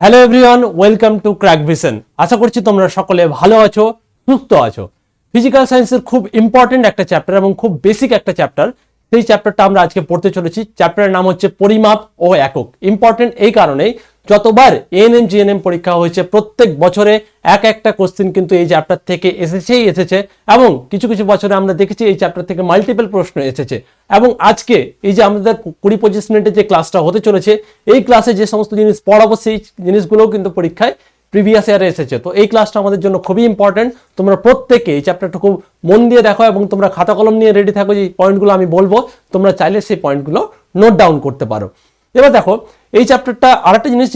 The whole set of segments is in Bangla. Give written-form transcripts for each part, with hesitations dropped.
Hello everyone, welcome to crack vision. আশা করছি তোমরা সকলে ভালো আছো, সুস্থ আছো। ফিজিক্যাল সায়েন্সের খুব ইম্পর্টেন্ট একটা চ্যাপ্টার এবং খুব বেসিক একটা চ্যাপ্টার, সেই চ্যাপ্টারটা আমরা আজকে পড়তে চলেছি। চ্যাপ্টারের নাম হচ্ছে পরিমাপ ও একক। ইম্পর্টেন্ট এই কারণেই, যতবার এএনএম জিএনএম পরীক্ষা হয়েছে প্রত্যেক বছরে একটা কোশ্চেন কিন্তু এই চ্যাপ্টার থেকে এসেছে এবং কিছু কিছু বছরে আমরা দেখেছি এই চ্যাপ্টার থেকে মাল্টিপল প্রশ্ন এসেছে। এবং আজকে এই যে আমাদের 20-25 মিনিটের যে ক্লাসটা হতে চলেছে, এই ক্লাসে যে সমস্ত জিনিস পড়াবো সেই জিনিসগুলোও কিন্তু পরীক্ষায় প্রিভিয়াস ইয়ারে এসেছে। তো এই ক্লাসটা আমাদের জন্য খুবই ইম্পর্টেন্ট। তোমরা প্রত্যেকে এই চ্যাপ্টারটা খুব মন দিয়ে দেখো এবং তোমরা খাতা কলম নিয়ে রেডি থাকো। যে পয়েন্টগুলো আমি বলবো তোমরা চাইলে সেই পয়েন্টগুলো নোট ডাউন করতে পারো। এবার দেখো, এই চ্যাপ্টারটা আরেকটা জিনিস,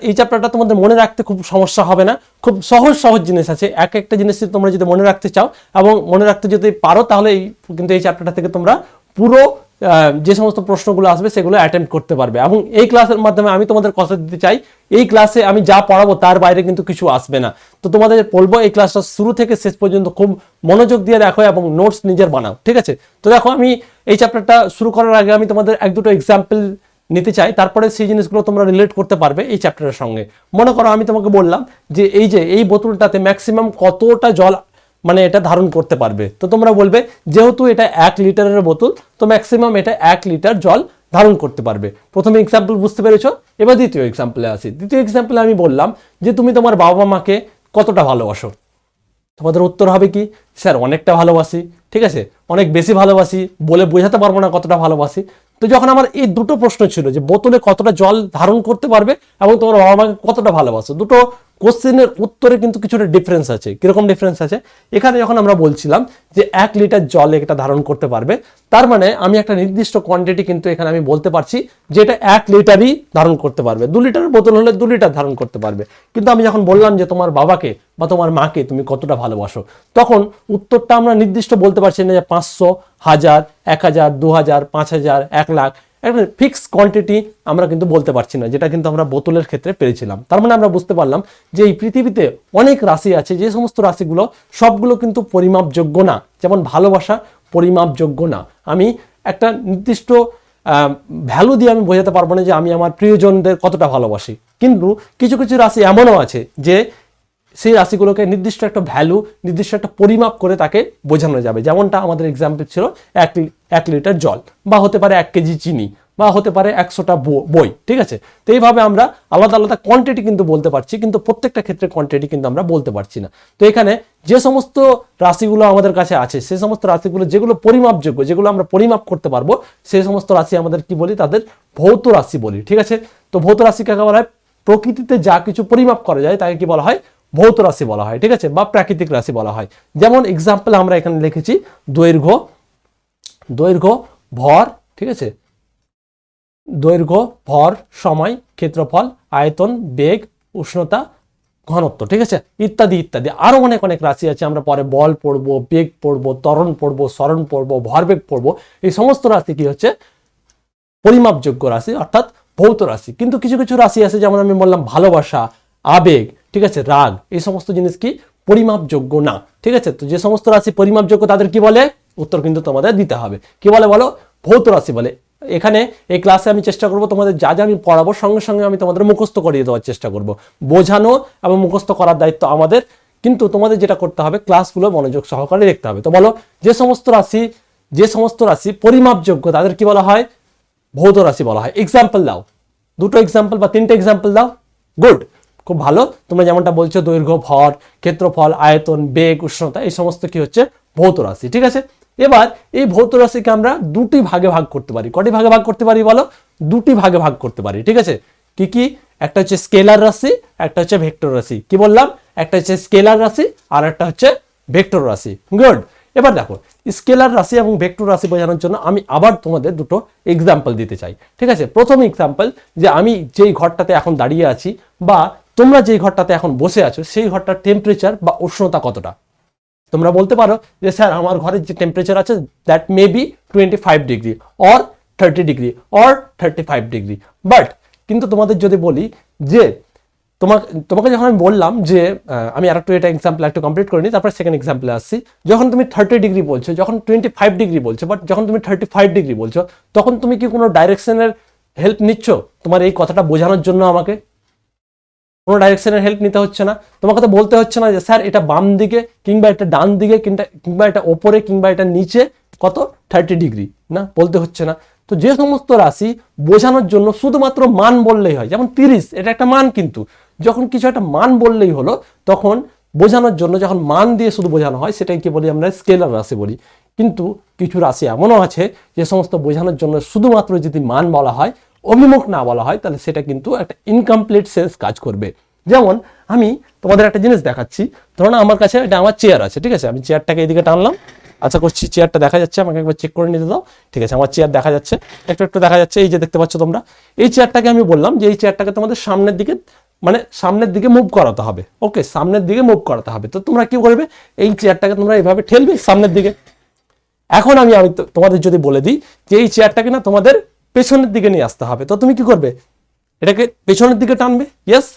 এই চ্যাপ্টারটা তোমাদের মনে রাখতে খুব সমস্যা হবে না। খুব সহজ জিনিস আছে। একটা জিনিস তোমরা যদি মনে রাখতে চাও এবং মনে রাখতে যদি পারো, তাহলে কিন্তু এই চ্যাপ্টারটা থেকে তোমরা পুরো যে সমস্ত প্রশ্নগুলো আসবে সেগুলো অ্যাটেম্প্ট করতে পারবে। এবং এই ক্লাসের মাধ্যমে আমি তোমাদের কথা দিতে চাই, এই ক্লাসে আমি যা পড়াবো তার বাইরে কিন্তু কিছু আসবে না। তো তোমাদের বলবো এই ক্লাসটা শুরু থেকে শেষ পর্যন্ত খুব মনোযোগ দিয়ে দেখো এবং নোটস নিজের বানাও, ঠিক আছে? তো দেখো, আমি এই চ্যাপ্টারটা শুরু করার আগে আমি তোমাদের এক দুটো এক্সাম্পল নিতে চাই, তারপরে সেই জিনিসগুলো তোমরা রিলেট করতে পারবে এই চ্যাপ্টারের সঙ্গে। মনে করো আমি তোমাকে বললাম যে এই বোতলটাতে ম্যাক্সিমাম কতটা জল মানে এটা ধারণ করতে পারবে। তো তোমরা বলবে যেহেতু এটা 1 লিটারের বোতল, তো ম্যাক্সিমাম এটা 1 লিটার জল ধারণ করতে পারবে। প্রথমে এক্সাম্পল বুঝতে পেরেছো। এবার দ্বিতীয় এক্সাম্পলে আসি। দ্বিতীয় এক্সাম্পলে আমি বললাম যে তুমি তোমার বাবা মাকে কতটা ভালোবাসো। তোমাদের উত্তর হবে কি, স্যার অনেকটা ভালোবাসি, ঠিক আছে, অনেক বেশি ভালোবাসি, বলে বোঝাতে পারবো না কতটা ভালোবাসি। তো যখন আমার এই দুটো প্রশ্ন ছিল যে বোতলে কতটা জল ধারণ করতে পারবে এবং তোমার বাবা মাকে কতটা ভালোবাসো, দুটো কোশ্চেনের উত্তরে কিন্তু কিছুটা ডিফারেন্স আছে। কিরকম ডিফারেন্স আছে? এখানে যখন আমরা বলছিলাম যে 1 লিটার জল এটা ধারণ করতে পারবে, তার মানে আমি একটা নির্দিষ্ট কোয়ান্টিটি কিন্তু এখানে আমি বলতে পারছি যে এটা 1 লিটারই ধারণ করতে পারবে। 2 লিটারের বোতল হলে 2 লিটার ধারণ করতে পারবে। কিন্তু আমি যখন বললাম যে তোমার বাবাকে বা তোমার মাকে তুমি কতটা ভালোবাসো, তখন উত্তরটা আমরা নির্দিষ্ট বলতে পারছি না যে 500, 1000, 1000, 2000, 5000, 1 লাখ। একটা ফিক্স কোয়ান্টিটি আমরা কিন্তু বলতে পারছি না, যেটা কিন্তু আমরা বোতলের ক্ষেত্রে পেরেছিলাম। তার মানে আমরা বুঝতে পারলাম যে এই পৃথিবীতে অনেক রাশি আছে, যে সমস্ত রাশিগুলো সবগুলো কিন্তু পরিমাপযোগ্য না। যেমন ভালোবাসা পরিমাপযোগ্য না। আমি একটা নির্দিষ্ট ভ্যালু দিয়ে আমি বোঝাতে পারবো না যে আমি আমার প্রিয়জনদের কতটা ভালোবাসি। কিন্তু কিছু কিছু রাশি এমনও আছে যে সেই রাশিগুলোকে নির্দিষ্ট একটা ভ্যালু, নির্দিষ্ট একটা পরিমাপ করে তাকে বোঝানো যাবে। যেমনটা আমাদের এক্সাম্পল ছিল 1 লিটার জল, বা হতে পারে 1 কেজি চিনি, বা হতে পারে 100টা বই, ঠিক আছে? তো এইভাবে আমরা আলাদা আলাদা কোয়ান্টিটি কিন্তু বলতে পারছি, কিন্তু প্রত্যেকটা ক্ষেত্রে কোয়ান্টিটি কিন্তু আমরা বলতে পারছি না। তো এখানে যে সমস্ত রাশিগুলো আমাদের কাছে আছে, সেই সমস্ত রাশিগুলো যেগুলো পরিমাপযোগ্য, যেগুলো আমরা পরিমাপ করতে পারবো, সেই সমস্ত রাশি আমাদের কি বলি, তাদের ভৌত রাশি বলি, ঠিক আছে? তো ভৌত রাশি কাকে বলা হয়? প্রকৃতিতে যা কিছু পরিমাপ করা যায় তাকে কি বলা হয়? ভৌত রাশি বলা হয়, ঠিক আছে, বা প্রাকৃতিক রাশি বলা হয়। যেমন এক্সাম্পল আমরা এখানে লিখেছি দৈর্ঘ্য, ভর, ঠিক আছে, দৈর্ঘ্য, ভর, সময়, ক্ষেত্রফল, আয়তন, বেগ, উষ্ণতা, ঘনত্ব, ঠিক আছে, ইত্যাদি ইত্যাদি। আরো অনেক অনেক রাশি আছে। আমরা পরে বল পড়বো, বেগ পড়বো, ত্বরণ পড়বো, সরণ পড়বো, ভরবেগ পড়বো। এই সমস্ত রাশি কি হচ্ছে? পরিমাপযোগ্য রাশি, অর্থাৎ ভৌত রাশি। কিন্তু কিছু কিছু রাশি আছে, যেমন আমি বললাম ভালোবাসা, আবেগ, ঠিক আছে, রাগ, এই সমস্ত জিনিস কি পরিমাপযোগ্য না, ঠিক আছে? তো যে সমস্ত রাশি পরিমাপযোগ্য তাদের কি বলে? উত্তর কিন্তু তোমাদের দিতে হবে। কি বলে বলো? ভৌত রাশি বলে। এখানে এই ক্লাসে আমি চেষ্টা করব তোমাদের যা যা আমি পড়াবো সঙ্গে সঙ্গে আমি তোমাদের মুখস্থ করিয়ে দেওয়ার চেষ্টা করব। বোঝানো এবং মুখস্থ করার দায়িত্ব আমাদের, কিন্তু তোমাদের যেটা করতে হবে ক্লাসগুলো মনোযোগ সহকারে দেখতে হবে। তো বলো, যে সমস্ত রাশি পরিমাপযোগ্য তাদের কি বলা হয়? ভৌত রাশি বলা হয়। এক্সাম্পল দাও, 2টো এক্সাম্পল বা 3টে এক্সাম্পল দাও। গুড, খুব ভালো। তোমরা যেমনটা বলছো দৈর্ঘ্য, ভর, ক্ষেত্রফল, আয়তন, বেগ, উষ্ণতা, এই সমস্ত কি হচ্ছে? ভৌত রাশি, ঠিক আছে? এবার এই ভৌত রাশিকে আমরা 2টি ভাগে ভাগ করতে পারি। কটি ভাগে ভাগ করতে পারি বলো? 2টি ভাগে ভাগ করতে পারি, ঠিক আছে? কি কি? একটা হচ্ছে স্কেলার রাশি, একটা হচ্ছে ভেক্টর রাশি। কি বললাম? একটা হচ্ছে স্কেলার রাশি আর একটা হচ্ছে ভেক্টর রাশি। গুড। এবার দেখো, স্কেলার রাশি এবং ভেক্টর রাশি বোঝানোর জন্য আমি আবার তোমাদের 2টো এক্সাম্পল দিতে চাই, ঠিক আছে? প্রথম এক্সাম্পল, যে আমি যেই ঘরটাতে এখন দাঁড়িয়ে আছি বা তোমরা যেই ঘরটাতে এখন বসে আছো, সেই ঘরটার টেম্পারেচার বা উষ্ণতা কতটা? তোমরা বলতে পারো যে স্যার আমার ঘরের যে টেম্পারেচার আছে that may be 25 degree or 30 degree or 35 degree. But কিন্তু তোমাদের যদি বলি যে তোমাকে যখন আমি বললাম যে আমি আর একটু এটা এক্সাম্পল একটু কমপ্লিট করে নিই, তারপর সেকেন্ড এক্সাম্পলে আসছি। যখন তুমি 30 ডিগ্রি বলছো, যখন 25 ডিগ্রি বলছো, বাট যখন তুমি 35 ডিগ্রি বলছো, তখন তুমি কি কোনো ডাইরেকশনের হেল্প নিচ্ছ তোমার এই কথাটা বোঝানোর জন্য আমাকে? কোনো ডাইরেকশনের হেল্প নিতে হচ্ছে না, তোমাকে তো বলতে হচ্ছে না যে স্যার এটা বাম দিকে কিংবা এটা ডান দিকে কিংবা এটা ওপরে কিংবা এটা নিচে কত 30 ডিগ্রি, না বলতে হচ্ছে না। তো যে সমস্ত রাশি বোঝানোর জন্য শুধুমাত্র মান বললেই হয়, যেমন 30 এটা একটা মান, কিন্তু যখন কিছু একটা মান বললেই হলো তখন বোঝানোর জন্য যখন মান দিয়ে শুধু বোঝানো হয় সেটাই কি বলি আমরা স্কেলার রাশি বলি। কিন্তু কিছু রাশি এমনও আছে যে সমস্ত বোঝানোর জন্য শুধুমাত্র যদি মান বলা হয়, অভিমুখ না বলা হয়, তাহলে সেটা কিন্তু একটা ইনকমপ্লিট সেন্স কাজ করবে। যেমন আমি তোমাদের একটা জিনিস দেখাচ্ছি, ধরো না আমার কাছে এটা আমার চেয়ার আছে, ঠিক আছে, আমি চেয়ারটাকে এদিকে টানলাম, আশা করছি চেয়ারটা দেখা যাচ্ছে, আমাকে একবার চেক করে নিতে দাও। ঠিক আছে, আমার চেয়ার দেখা যাচ্ছে, একটু একটু দেখা যাচ্ছে, এই যে দেখতে পাচ্ছ তোমরা। এই চেয়ারটাকে আমি বললাম যে এই চেয়ারটাকে তোমাদের সামনের দিকে, মানে সামনের দিকে মুভ করাতে হবে। ওকে, সামনের দিকে মুভ করাতে হবে। তো তোমরা কি করবে, এই চেয়ারটাকে তোমরা এইভাবে ঠেলবে সামনের দিকে। এখন আমি তোমাদের যদি বলে দিই যে এই চেয়ারটাকে না তোমাদের পেছনের দিকে নিয়ে আসতে হবে, তো তুমি কি করবে, এটাকে পেছনের দিকে টানবে। ইয়েস।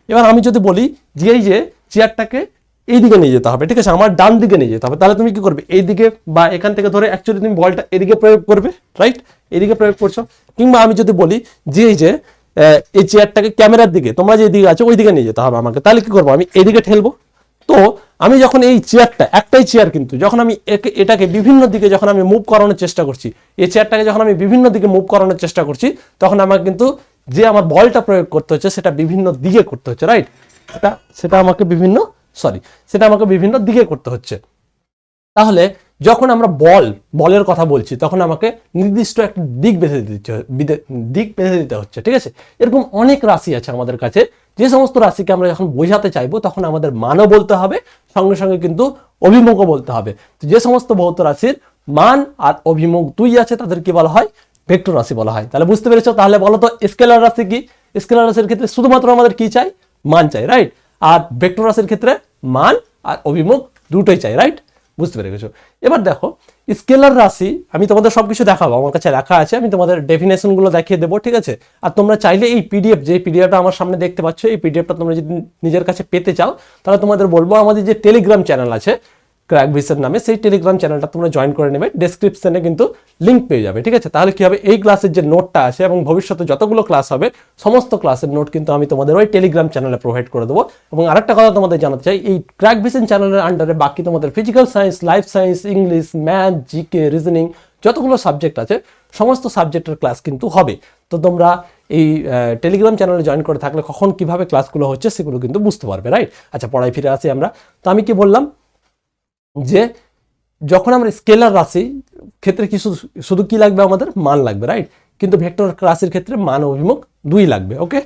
এবার আমি যদি বলি যে এই যে চেয়ারটাকে এই দিকে নিয়ে যেতে হবে, ঠিক আছে, আমার ডান দিকে নিয়ে যেতে হবে, তাহলে তুমি কি করবে, এই দিকে বা এখান থেকে ধরে অ্যাকচুয়ালি তুমি বলটা এদিকে প্রয়োগ করবে, রাইট, এদিকে প্রয়োগ করছো। কিংবা আমি যদি বলি যে এই যে এই চেয়ারটাকে ক্যামেরার দিকে, তোমরা যে দিকে আছো ওই দিকে নিয়ে যেতে হবে আমাকে, তাহলে কি করবো, আমি এদিকে ঠেলবো। তো আমি যখন এই চেয়ারটা, একটাই চেয়ার কিন্তু, যখন আমি এটাকে বিভিন্ন দিকে যখন আমি মুভ করানোর চেষ্টা করছি, এই চেয়ারটাকে যখন আমি বিভিন্ন দিকে মুভ করানোর চেষ্টা করছি, তখন আমাকে কিন্তু যে আমার বলটা প্রয়োগ করতে হচ্ছে সেটা বিভিন্ন দিকে করতে হচ্ছে, রাইট, সেটা আমাকে বিভিন্ন দিকে করতে হচ্ছে। তাহলে যখন আমরা বলের কথা বলছি তখন আমাকে নির্দিষ্ট একটা দিক বেঁধে দিতে হচ্ছে, ঠিক আছে। এরকম অনেক রাশি আছে আমাদের কাছে, যে সমস্ত রাশিকে আমরা যখন বোঝাতে চাইবো তখন আমাদের মানও বলতে হবে, সঙ্গে সঙ্গে কিন্তু অভিমুখও বলতে হবে। তো যে সমস্ত ভৌত রাশির মান আর অভিমুখ দুই আছে তাদের কি বলা হয়, ভেক্টর রাশি বলা হয়। তাহলে বুঝতে পেরেছো। তাহলে বলো তো স্কেলার রাশি কি, স্কেলার রাশির ক্ষেত্রে শুধুমাত্র আমাদের কি চাই, মান চাই, রাইট। আর ভেক্টর রাশির ক্ষেত্রে মান আর অভিমুখ দুটোই চাই, রাইট, বুঝতে পেরে গেছো। এবার দেখো স্কেলার রাশি, আমি তোমাদের সবকিছু দেখাবো, আমার কাছে রাখা আছে, আমি তোমাদের ডেফিনেশন গুলো দেখিয়ে দেবো, ঠিক আছে। আর তোমরা চাইলে এই পিডিএফ, যে পিডিএফটা আমার সামনে দেখতে পাচ্ছ, এই পিডিএফটা তোমরা যদি নিজের কাছে পেতে চাও তাহলে তোমাদের বলবো আমাদের যে টেলিগ্রাম চ্যানেল আছে ক্র্যাক ভিশন নামে, সেই টেলিগ্রাম চ্যানেলটা তোমরা জয়েন করে নেবে, ডেসক্রিপশনে কিন্তু লিঙ্ক পেয়ে যাবে, ঠিক আছে। তাহলে কি হবে, এই ক্লাসের যে নোটটা আছে এবং ভবিষ্যতে যতগুলো ক্লাস হবে সমস্ত ক্লাসের নোট কিন্তু আমি তোমাদের ওই টেলিগ্রাম চ্যানেলে প্রোভাইড করে দেবো। এবং আরেকটা কথা তোমাদের জানাতে চাই, এই ক্র্যাক ভিশন চ্যানেলের আন্ডারে বাকি তোমাদের physical science, life science, English, math, GK, reasoning যতগুলো সাবজেক্ট আছে সমস্ত সাবজেক্টের ক্লাস কিন্তু হবে। তো তোমরা এই টেলিগ্রাম চ্যানেলে জয়েন করে থাকলে কখন কিভাবে ক্লাসগুলো হচ্ছে সেগুলো কিন্তু বুঝতে পারবে, রাইট। আচ্ছা, পড়ায় ফিরে আসি আমরা। তো আমি কি বললাম যে যখন আমরা স্কেলার রাশি ক্ষেত্রে কি শুধু কি লাগবে, আমাদের মান লাগবে, রাইট। কিন্তু ভেক্টর রাশির ক্ষেত্রে মান অভিমুখ দুই লাগবে। ওকে,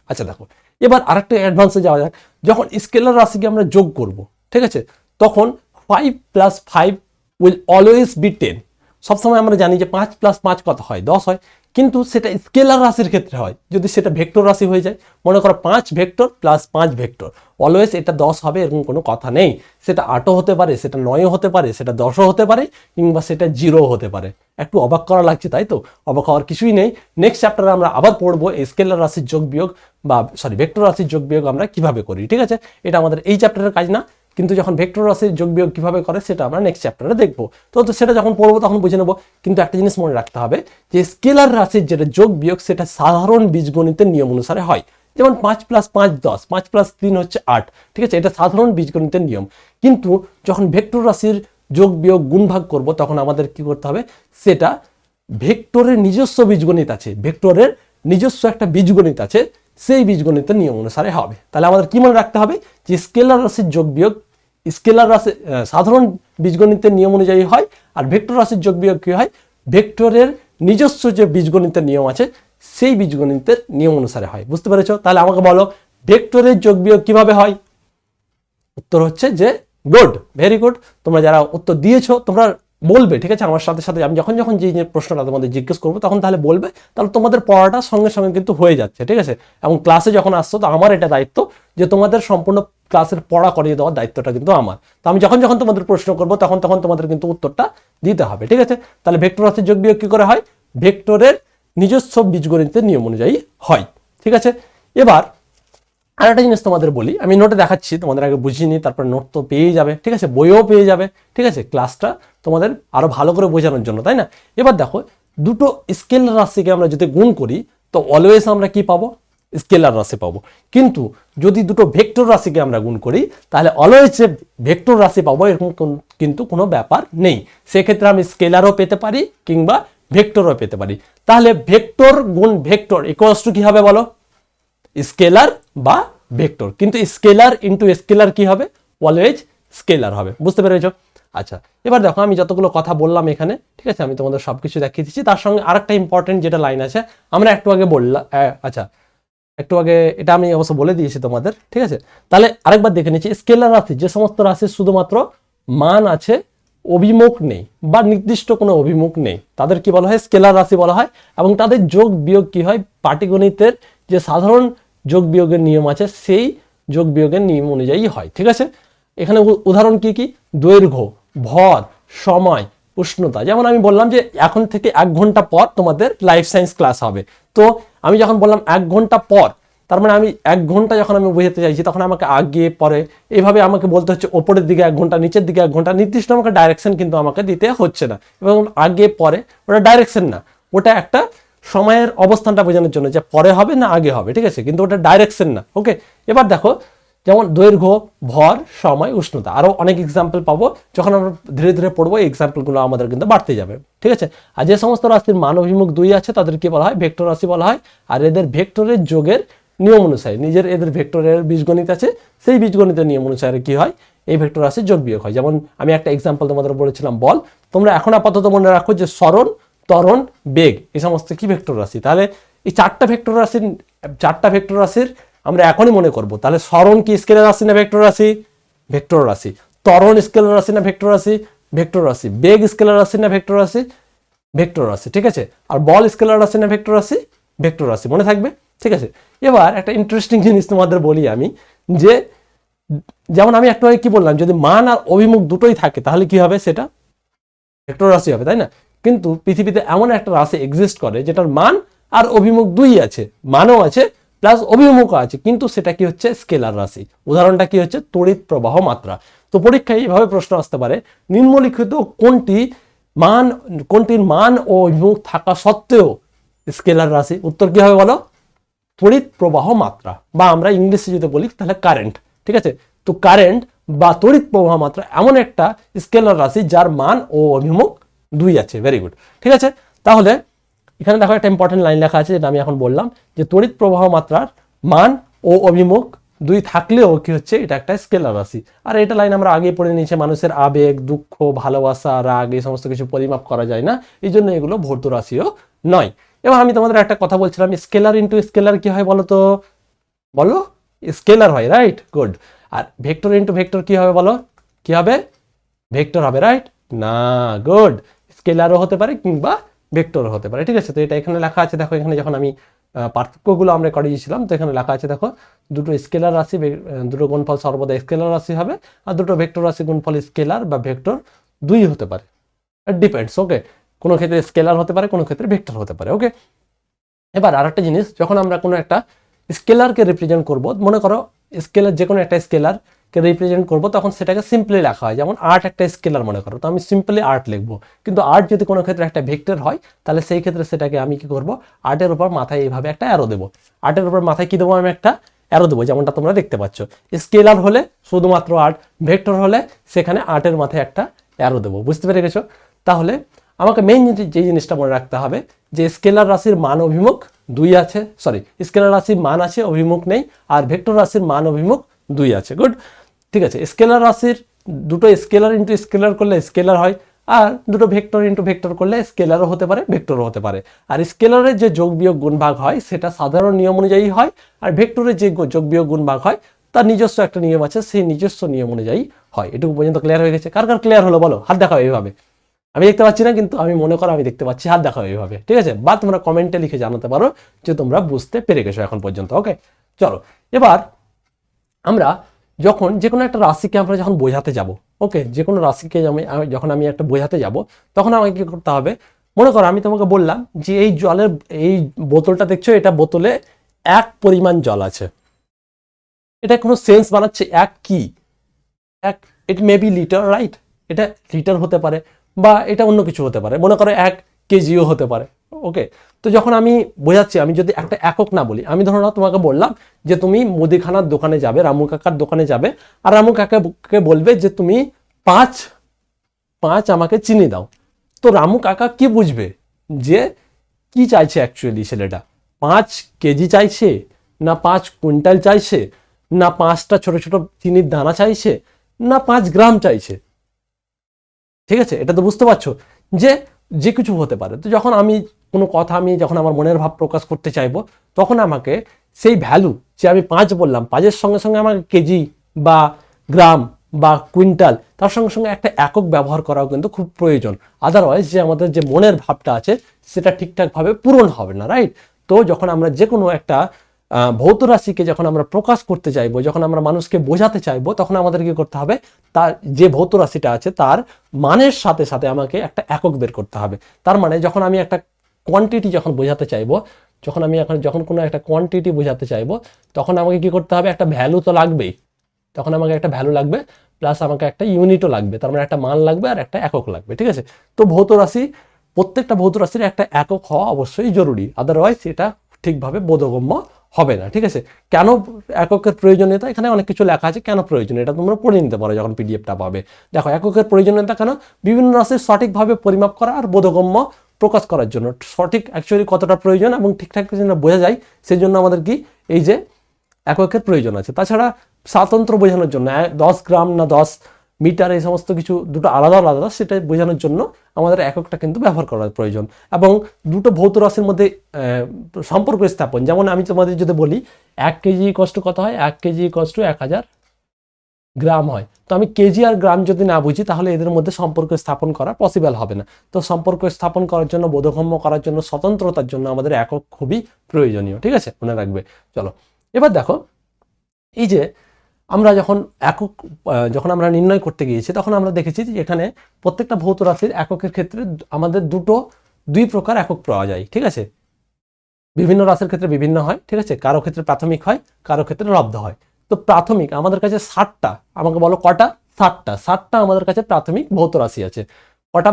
আচ্ছা দেখো এবার আরেকটা অ্যাডভান্সে যাওয়া যাক। যখন স্কেলার রাশিকে আমরা যোগ করব, ঠিক আছে, তখন 5 + 5 উইল অলওয়েজ বি 10। সবসময় আমরা জানি যে 5 + 5 কত হয়, 10 হয়, কিন্তু সেটা স্কেলার রাশির ক্ষেত্রে হয়। যদি সেটা ভেক্টর রাশি হয়ে যায়, মনে করো 5 ভেক্টর + 5 ভেক্টর, অলওয়েজ এটা 10 হবে এরকম কোনো কথা নেই। সেটা 8ও হতে পারে, সেটা 9ও হতে পারে, সেটা 10ও হতে পারে, কিংবা সেটা 0ও হতে পারে। একটু অবাক করা লাগছে, তাই তো? অবাক হওয়ার কিছুই নেই। নেক্সট চ্যাপ্টারে আমরা আবার পড়বো স্কেলার রাশির যোগ বিয়োগ ভেক্টর রাশির যোগ বিয়োগ আমরা কিভাবে করি, ঠিক আছে। এটা আমাদের এই চ্যাপ্টারের কাজ না, কিন্তু যখন ভেক্টর রাশির যোগ বিয়োগ কিভাবে করে সেটা আমরা নেক্সট চ্যাপ্টারে দেখবো। তো সেটা যখন পড়বো তখন বুঝে নেবো। কিন্তু একটা জিনিস মনে রাখতে হবে যে স্কেলার রাশির যেটা যোগ বিয়োগ সেটা সাধারণ বীজগণিতের নিয়ম অনুসারে হয়। যেমন 5 + 5 10, 5 + 3 হচ্ছে 8, ঠিক আছে, এটা সাধারণ বীজগণিতের নিয়ম। কিন্তু যখন ভেক্টর রাশির যোগ বিয়োগ গুণ ভাগ করব তখন আমাদের কি করতে হবে, সেটা ভেক্টরের নিজস্ব বীজগণিত আছে, ভেক্টরের নিজস্ব একটা বীজগণিত আছে, সেই বীজগণিতের নিয়ম অনুসারে হবে। তাহলে আমাদের কি মনে রাখতে হবে যে স্কেলার রাশির যোগ বিয়োগ স্কেলার রাশি সাধারণ বীজগণিতের নিয়ম অনুযায়ী হয়, আর ভেক্টর রাশির যোগ বিয়োগ কি হয়, ভেক্টরের নিজস্ব যে বীজগণিতের নিয়ম আছে সেই বীজগণিতের নিয়ম অনুসারে হয়। বুঝতে পেরেছো? তাহলে আমাকে বলো ভেক্টরের যোগ বিয়োগ কিভাবে হয়? উত্তর হচ্ছে যে গুড, ভেরি গুড। তোমরা যারা উত্তর দিয়েছো তোমরা বলবে, ঠিক আছে, আমার সাথে সাথে আমি যখন যখন যে প্রশ্নটা তোমাদের জিজ্ঞেস করবো তখন তাহলে বলবে, তাহলে তোমাদের পড়াটা সঙ্গে সঙ্গে কিন্তু হয়ে যাচ্ছে, ঠিক আছে। এবং ক্লাসে যখন আসছো তো আমার এটা দায়িত্ব যে তোমাদের সম্পূর্ণ ক্লাসের পড়া করিয়ে দেওয়ার দায়িত্বটা কিন্তু আমার। তো আমি যখন যখন তোমাদের প্রশ্ন করবো তখন তখন তোমাদের কিন্তু উত্তরটা দিতে হবে, ঠিক আছে। তাহলে ভেক্টর রাশির যোগ বিয়োগ কি করে হয়? ভেক্টরের নিজস্ব বীজগণিতের নিয়ম অনুযায়ী হয়, ঠিক আছে। এবার আর একটা জিনিস তোমাদের বলি, আমি নোটে দেখাচ্ছি, তোমাদের আগে বুঝিয়ে নিই, তারপর নোট তো পেয়ে যাবে, ঠিক আছে, বইও পেয়ে যাবে, ঠিক আছে, ক্লাসটা তোমাদের আরো ভালো করে বোঝানোর জন্য, তাই না? এবার দেখো দুটো স্কেলার রাশিকে আমরা যদি গুণ করি তো অলওয়েজ আমরা কি পাবো? স্কেলার রাশি পাবো। কিন্তু যদি দুটো ভেক্টর রাশিকে আমরা গুণ করি তাহলে অলওয়েজ যে ভেক্টর রাশি পাবো এরকম কিন্তু কোনো ব্যাপার নেই। সেক্ষেত্রে আমি স্কেলারও পেতে পারি কিংবা ভেক্টরও পেতে পারি। তাহলে ভেক্টর গুণ ভেক্টর ইকুয়ালস টু কি হবে বলো? স্কেলার বা ভেক্টর। কিন্তু স্কেলার ইন্টু স্কেলার কি হবে? অলওয়েজ স্কেলার হবে। বুঝতে পেরেছো? আচ্ছা, এবার দেখো আমি যতগুলো কথা বললাম এখানে, ঠিক আছে, আমি তোমাদের সবকিছু দেখিয়ে দিচ্ছি। তার সঙ্গে আরেকটা ইম্পর্টেন্ট যেটা লাইন আছে, আমরা একটু আগে বললাম, আচ্ছা একটু আগে এটা আমি অবশ্য বলে দিয়েছি তোমাদের, ঠিক আছে। তাহলে আরেকবার দেখে নিচ্ছি, স্কেলার রাশি যে সমস্ত রাশির শুধুমাত্র মান আছে, অভিমুখ নেই বা নির্দিষ্ট কোনো অভিমুখ নেই, তাদের কি বলা হয়? স্কেলার রাশি বলা হয়। এবং তাদের যোগ বিয়োগ কি হয়? পাটিগণিতের যে সাধারণ যোগ বিয়োগের নিয়ম আছে সেই যোগ বিয়োগের নিয়ম অনুযায়ী হয়, ঠিক আছে। এখানে উদাহরণ কি কি? দৈর্ঘ্য, ভর, সময়, উষ্ণতা। যেমন আমি বললাম যে এখন থেকে 1 ঘন্টা পর তোমাদের লাইফ সায়েন্স ক্লাস হবে। তো আমি যখন বললাম 1 ঘন্টা পর, তার মানে আমি 1 ঘন্টা যখন আমি বোঝাতে চাইছি তখন আমাকে আগে পরে এইভাবে আমাকে বলতে হচ্ছে, ওপরের দিকে 1 ঘন্টা, নিচের দিকে 1 ঘন্টা, নির্দিষ্ট আমাকে ডাইরেকশন কিন্তু আমাকে দিতে হচ্ছে না। এবং আগে পরে ওটা ডাইরেকশন না, ওটা একটা সময়ের অবস্থানটা বোঝানোর জন্য যে পরে হবে না আগে হবে, ঠিক আছে, কিন্তু ওটা ডাইরেকশন না। ওকে, এবার দেখো যেমন দৈর্ঘ্য, ভর, সময়, উষ্ণতা, আরও অনেক এক্সাম্পল পাবো। যখন আমরা ধীরে ধীরে পড়বো এই এক্সাম্পলগুলো আমাদের কিন্তু বাড়তে যাবে, ঠিক আছে। আর যে সমস্ত রাশির মান অভিমুখ 2 আছে তাদের কি বলা হয়? ভেক্টর রাশি বলা হয়। আর এদের ভেক্টরের যোগের নিয়ম অনুসারে, এদের ভেক্টরের বীজগণিত আছে, সেই বীজগণিতের নিয়ম অনুসারে কি হয়? এই ভেক্টর রাশির যোগ বিয়োগ হয়। যেমন আমি একটা এক্সাম্পল তোমাদের বলেছিলাম বল। তোমরা এখন আপাতত মনে রাখো যে সরণ, ত্বরণ, বেগ এই সমস্ত কি ভেক্টর রাশি। তাহলে এই চারটা ভেক্টর রাশির আমরা এখনই মনে করব। তাহলে সরণ কি স্কেলার রাশি না ভেক্টর রাশি? ভেক্টর রাশি। ত্বরণ স্কেলার রাশি না ভেক্টর রাশি? ভেক্টর রাশি। বেগ স্কেলার রাশি না ভেক্টর রাশি? ভেক্টর রাশি, ঠিক আছে। আর বল স্কেলার রাশি না ভেক্টর রাশি? ভেক্টর রাশি। মনে থাকবে, ঠিক আছে। এবার একটা ইন্টারেস্টিং জিনিস তোমাদের বলি আমি, যে যেমন আমি একটু আগে কি বললাম, যদি মান আর অভিমুখ দুটোই থাকে তাহলে কি হবে? সেটা ভেক্টর রাশি হবে, তাই না? কিন্তু পৃথিবীতে এমন একটা রাশি এক্সিস্ট করে যেটার মান আর অভিমুখ দুই আছে, মানও আছে প্লাস অভিমুখও আছে, কিন্তু সেটা কি হচ্ছে? স্কেলার রাশি। উদাহরণটা কি হচ্ছে? তড়িৎ প্রবাহ মাত্রা। তো পরীক্ষায় এইভাবে প্রশ্ন আসতে পারে, নিম্নলিখিত কোনটির মান ও অভিমুখ থাকা সত্ত্বেও স্কেলার রাশি? উত্তর কি হবে বলো? তড়িৎ প্রবাহ মাত্রা, বা আমরা ইংলিশে যদি বলি তাহলে কারেন্ট, ঠিক আছে। তো কারেন্ট বা তড়িৎ প্রবাহ মাত্রা এমন একটা স্কেলার রাশি যার মান ও অভিমুখ 2 আছে। ভেরি গুড, ঠিক আছে। তাহলে এখানে দেখো একটা ইম্পর্টেন্ট লাইন লেখা আছে যেটা আমি এখন বললাম, যে তড়িৎ প্রবাহ মাত্রার মান ও অভিমুখ 2 থাকলেও কি হচ্ছে? এটা একটা স্কেলার রাশি। আর এটা লাইন আমরা আগে পড়ে নিয়েছি, মানুষের আবেগ, দুঃখ, ভালোবাসা, রাগ এই সমস্ত কিছু পরিমাপ করা যায় না, এই জন্য এগুলো ভৌত রাশিও নয়। এবার আমি তোমাদের একটা কথা বলছিলাম, স্কেলার ইন্টু স্কেলার কি হয় বলো তো? বলো, স্কেলার হয়, রাইট, গুড। আর ভেক্টর ইন্টু ভেক্টর কি হবে বলো? কি হবে? ভেক্টর হবে, রাইট না? গুড। স্কেলারও হতে পারে কিংবা ভেক্টর হতে পারে, ঠিক আছে। তো এটা এখানে লেখা আছে, দেখো এখানে যখন আমি পার্থক্যগুলো আমরা করিয়েছিলাম তো এখানে লেখা আছে, দেখো দুটো স্কেলার রাশি, দুটো গুণফল সর্বদা স্কেলার রাশি হবে, আর দুটো ভেক্টর রাশি গুণফল স্কেলার বা ভেক্টর 2 হতে পারে। ডিপেন্ডস, ওকে। কোনো ক্ষেত্রে স্কেলার হতে পারে, কোনো ক্ষেত্রে ভেক্টর হতে পারে, ওকে। এবার আরেকটা জিনিস, যখন আমরা কোনো একটা স্কেলারকে রিপ্রেজেন্ট করব, মনে করো স্কেলার, যে কোনো একটা স্কেলারকে রিপ্রেজেন্ট করব, তখন সেটাকে সিম্পলি লেখা হয়। যেমন 8 একটা স্কেলার মনে করো, তো আমি সিম্পলি 8 লিখবো। কিন্তু 8 যদি কোনো ক্ষেত্রে একটা ভেক্টর হয় তাহলে সেই ক্ষেত্রে সেটাকে আমি কি করব? 8-এর উপর মাথায় এইভাবে একটা অ্যারো দেবো। 8-এর উপর মাথায় কি দেবো? আমি একটা অ্যারো দেবো, যেমনটা তোমরা দেখতে পাচ্ছ। স্কেলার হলে শুধুমাত্র 8, ভেক্টর হলে সেখানে 8-এর মাথায় একটা অ্যারো দেবো। বুঝতে পেরে গেছো? তাহলে আমাকে মেইন যে জিনিসটা মনে রাখতে হবে, যে স্কেলার রাশির মান অভিমুখ 2 আছে, স্কেলার রাশির মান আছে, অভিমুখ নেই, আর ভেক্টর রাশির মান অভিমুখ 2 আছে। গুড, ঠিক আছে। স্কেলার রাশির দুটো স্কেলার ইন্টু স্কেলার করলে স্কেলার হয়, আর দুটো ভেক্টর ইন্টু ভেক্টর করলে স্কেলারও হতে পারে, ভেক্টরও হতে পারে। আর স্কেলারের যে যোগ বিয়োগ গুণ ভাগ হয় সেটা সাধারণ নিয়ম অনুযায়ী হয়, আর ভেক্টরের যে যোগ বিয়োগ গুণ ভাগ হয় তার নিজস্ব একটা নিয়ম আছে, সেই নিজস্ব নিয়ম অনুযায়ী হয়। এটুকু পর্যন্ত ক্লিয়ার হয়ে গেছে? কার কার ক্লিয়ার হলো বলো? হাত দেখাও এইভাবে। আমি দেখতে পাচ্ছি না, কিন্তু আমি মনে করো আমি দেখতে পাচ্ছি, হাত দেখাও এইভাবে, ঠিক আছে। বা তোমরা কমেন্টে লিখে জানাতে পারো যে তোমরা বুঝতে পেরে গেছো এখন পর্যন্ত, ওকে। চলো, এবার আমরা যখন যে কোনো একটা রাশিকে আমরা যখন বোঝাতে যাব, ওকে, যে কোনো রাশিকে যখন আমি একটা বোঝাতে যাব, তখন আমাকে কি করতে হবে? মনে করো আমি তোমাকে বললাম যে এই বোতলটা দেখছো, এটা বোতলে 1 পরিমাণ জল আছে। এটা কোনো সেন্স বানাচ্ছে? 1 কি? ইট মে বি লিটার, রাইট? এটা লিটার হতে পারে বা এটা অন্য কিছু হতে পারে, মনে করো 1 কেজিও হতে পারে, ওকে, তো যখন আমি বোঝাচ্ছি, আমি যদি একটা একক না বলি, আমি ধরো না তোমাকে বললাম যে তুমি মুদিখানার দোকানে যাবে, রামু কাকার দোকানে যাবে, আর রামু কাকাকে বলবে যে তুমি 5 আমাকে চিনি দাও। তো রামু কাকা কি বুঝবে যে কি চাইছে অ্যাকচুয়ালি ছেলেটা, 5 কেজি চাইছে, না 5 কুইন্টাল চাইছে, না 5টা ছোট ছোট চিনির দানা চাইছে, না 5 গ্রাম চাইছে। ঠিক আছে, এটা তো বুঝতে পারছো যে যে কিছু হতে পারে। তো যখন আমি কোনো কথা, আমি যখন আমার মনের ভাব প্রকাশ করতে চাইবো, তখন আমাকে সেই ভ্যালু, যে আমি 5 বললাম, 5-এর সঙ্গে সঙ্গে আমাকে কেজি বা গ্রাম বা কুইন্টাল, তার সঙ্গে সঙ্গে একটা একক ব্যবহার করাও কিন্তু খুব প্রয়োজন। আদারওয়াইজ যে আমাদের যে মনের ভাবটা আছে সেটা ঠিকঠাকভাবে পূরণ হবে না, রাইট? তো যখন আমরা যে কোনো একটা ভৌত রাশিকে যখন আমরা প্রকাশ করতে চাইবো, যখন আমরা মানুষকে বোঝাতে চাইবো, তখন আমাদের কি করতে হবে, তার যে ভৌত রাশিটা আছে তার মানের সাথে সাথে আমাকে একটা একক বের করতে হবে। তার মানে যখন আমি একটা কোয়ান্টিটি যখন বোঝাতে চাইবো, যখন কোনো একটা কোয়ান্টিটি বোঝাতে চাইবো, তখন আমাকে কি করতে হবে, একটা ভ্যালু তো লাগবেই। তখন আমাকে একটা ভ্যালু লাগবে, প্লাস আমাকে একটা ইউনিটও লাগবে, তার মানে একটা মান লাগবে আর একটা একক লাগবে। ঠিক আছে, তো ভৌত রাশি, প্রত্যেকটা ভৌত রাশির একটা একক হওয়া অবশ্যই জরুরি, আদারওয়াইজ এটা ঠিকভাবে বোধগম্য হবে না। ঠিক আছে, কেন এককের প্রয়োজনীয়তা, এখানে অনেক কিছু লেখা আছে কেন প্রয়োজন, এটা তোমরা পড়ে নিতে পারো যখন পিডিএফটা পাবে। দেখো, এককের প্রয়োজনীয়তা কেন, বিভিন্ন রাশির সঠিকভাবে পরিমাপ করা আর বোধগম্য প্রকাশ করার জন্য, সঠিক অ্যাকচুয়ালি কতটা প্রয়োজন এবং ঠিকঠাক যেন বোঝা যায়, সেই জন্য আমাদের কি এই যে এককের প্রয়োজন আছে। তাছাড়া স্বাতন্ত্র বোঝানোর জন্য 10 গ্রাম না 10 মিটার, এই সমস্ত কিছু দুটো আলাদা আলাদা, সেটা বোঝানোর জন্য আমাদের এককটা কিন্তু ব্যবহার করার প্রয়োজন। এবং দুটো ভৌত রাশির মধ্যে সম্পর্ক স্থাপন, যেমন আমি তোমাদের যদি বলি 1 কেজি কষ্ট কত হয়, 1 কেজি কষ্ট 1000 গ্রাম হয়। তো আমি কেজি আর গ্রাম যদি না বুঝি, তাহলে এদের মধ্যে সম্পর্ক স্থাপন করা পসিবল হবে না। তো সম্পর্ক স্থাপন করার জন্য, বোধগম্য করার জন্য, স্বতন্ত্রতার জন্য আমাদের একক খুবই প্রয়োজনীয়। ঠিক আছে, মনে রাখবে। চলো, এবার দেখো, এই যে আমরা যখন একক যখন আমরা নির্ণয় করতে গিয়েছি, তখন আমরা দেখেছি যে এখানে প্রত্যেকটা ভৌত রাশির এককের ক্ষেত্রে আমাদের দুই প্রকার একক পাওয়া যায়। ঠিক আছে, বিভিন্ন রাশির ক্ষেত্রে বিভিন্ন হয়। ঠিক আছে, কারো ক্ষেত্রে প্রাথমিক হয়, কারো ক্ষেত্রে লব্ধ হয়। তো প্রাথমিক আমাদের কাছে 60টা, আমাকে বলো কটা? 60টা আমাদের কাছে প্রাথমিক ভৌত রাশি আছে। কটা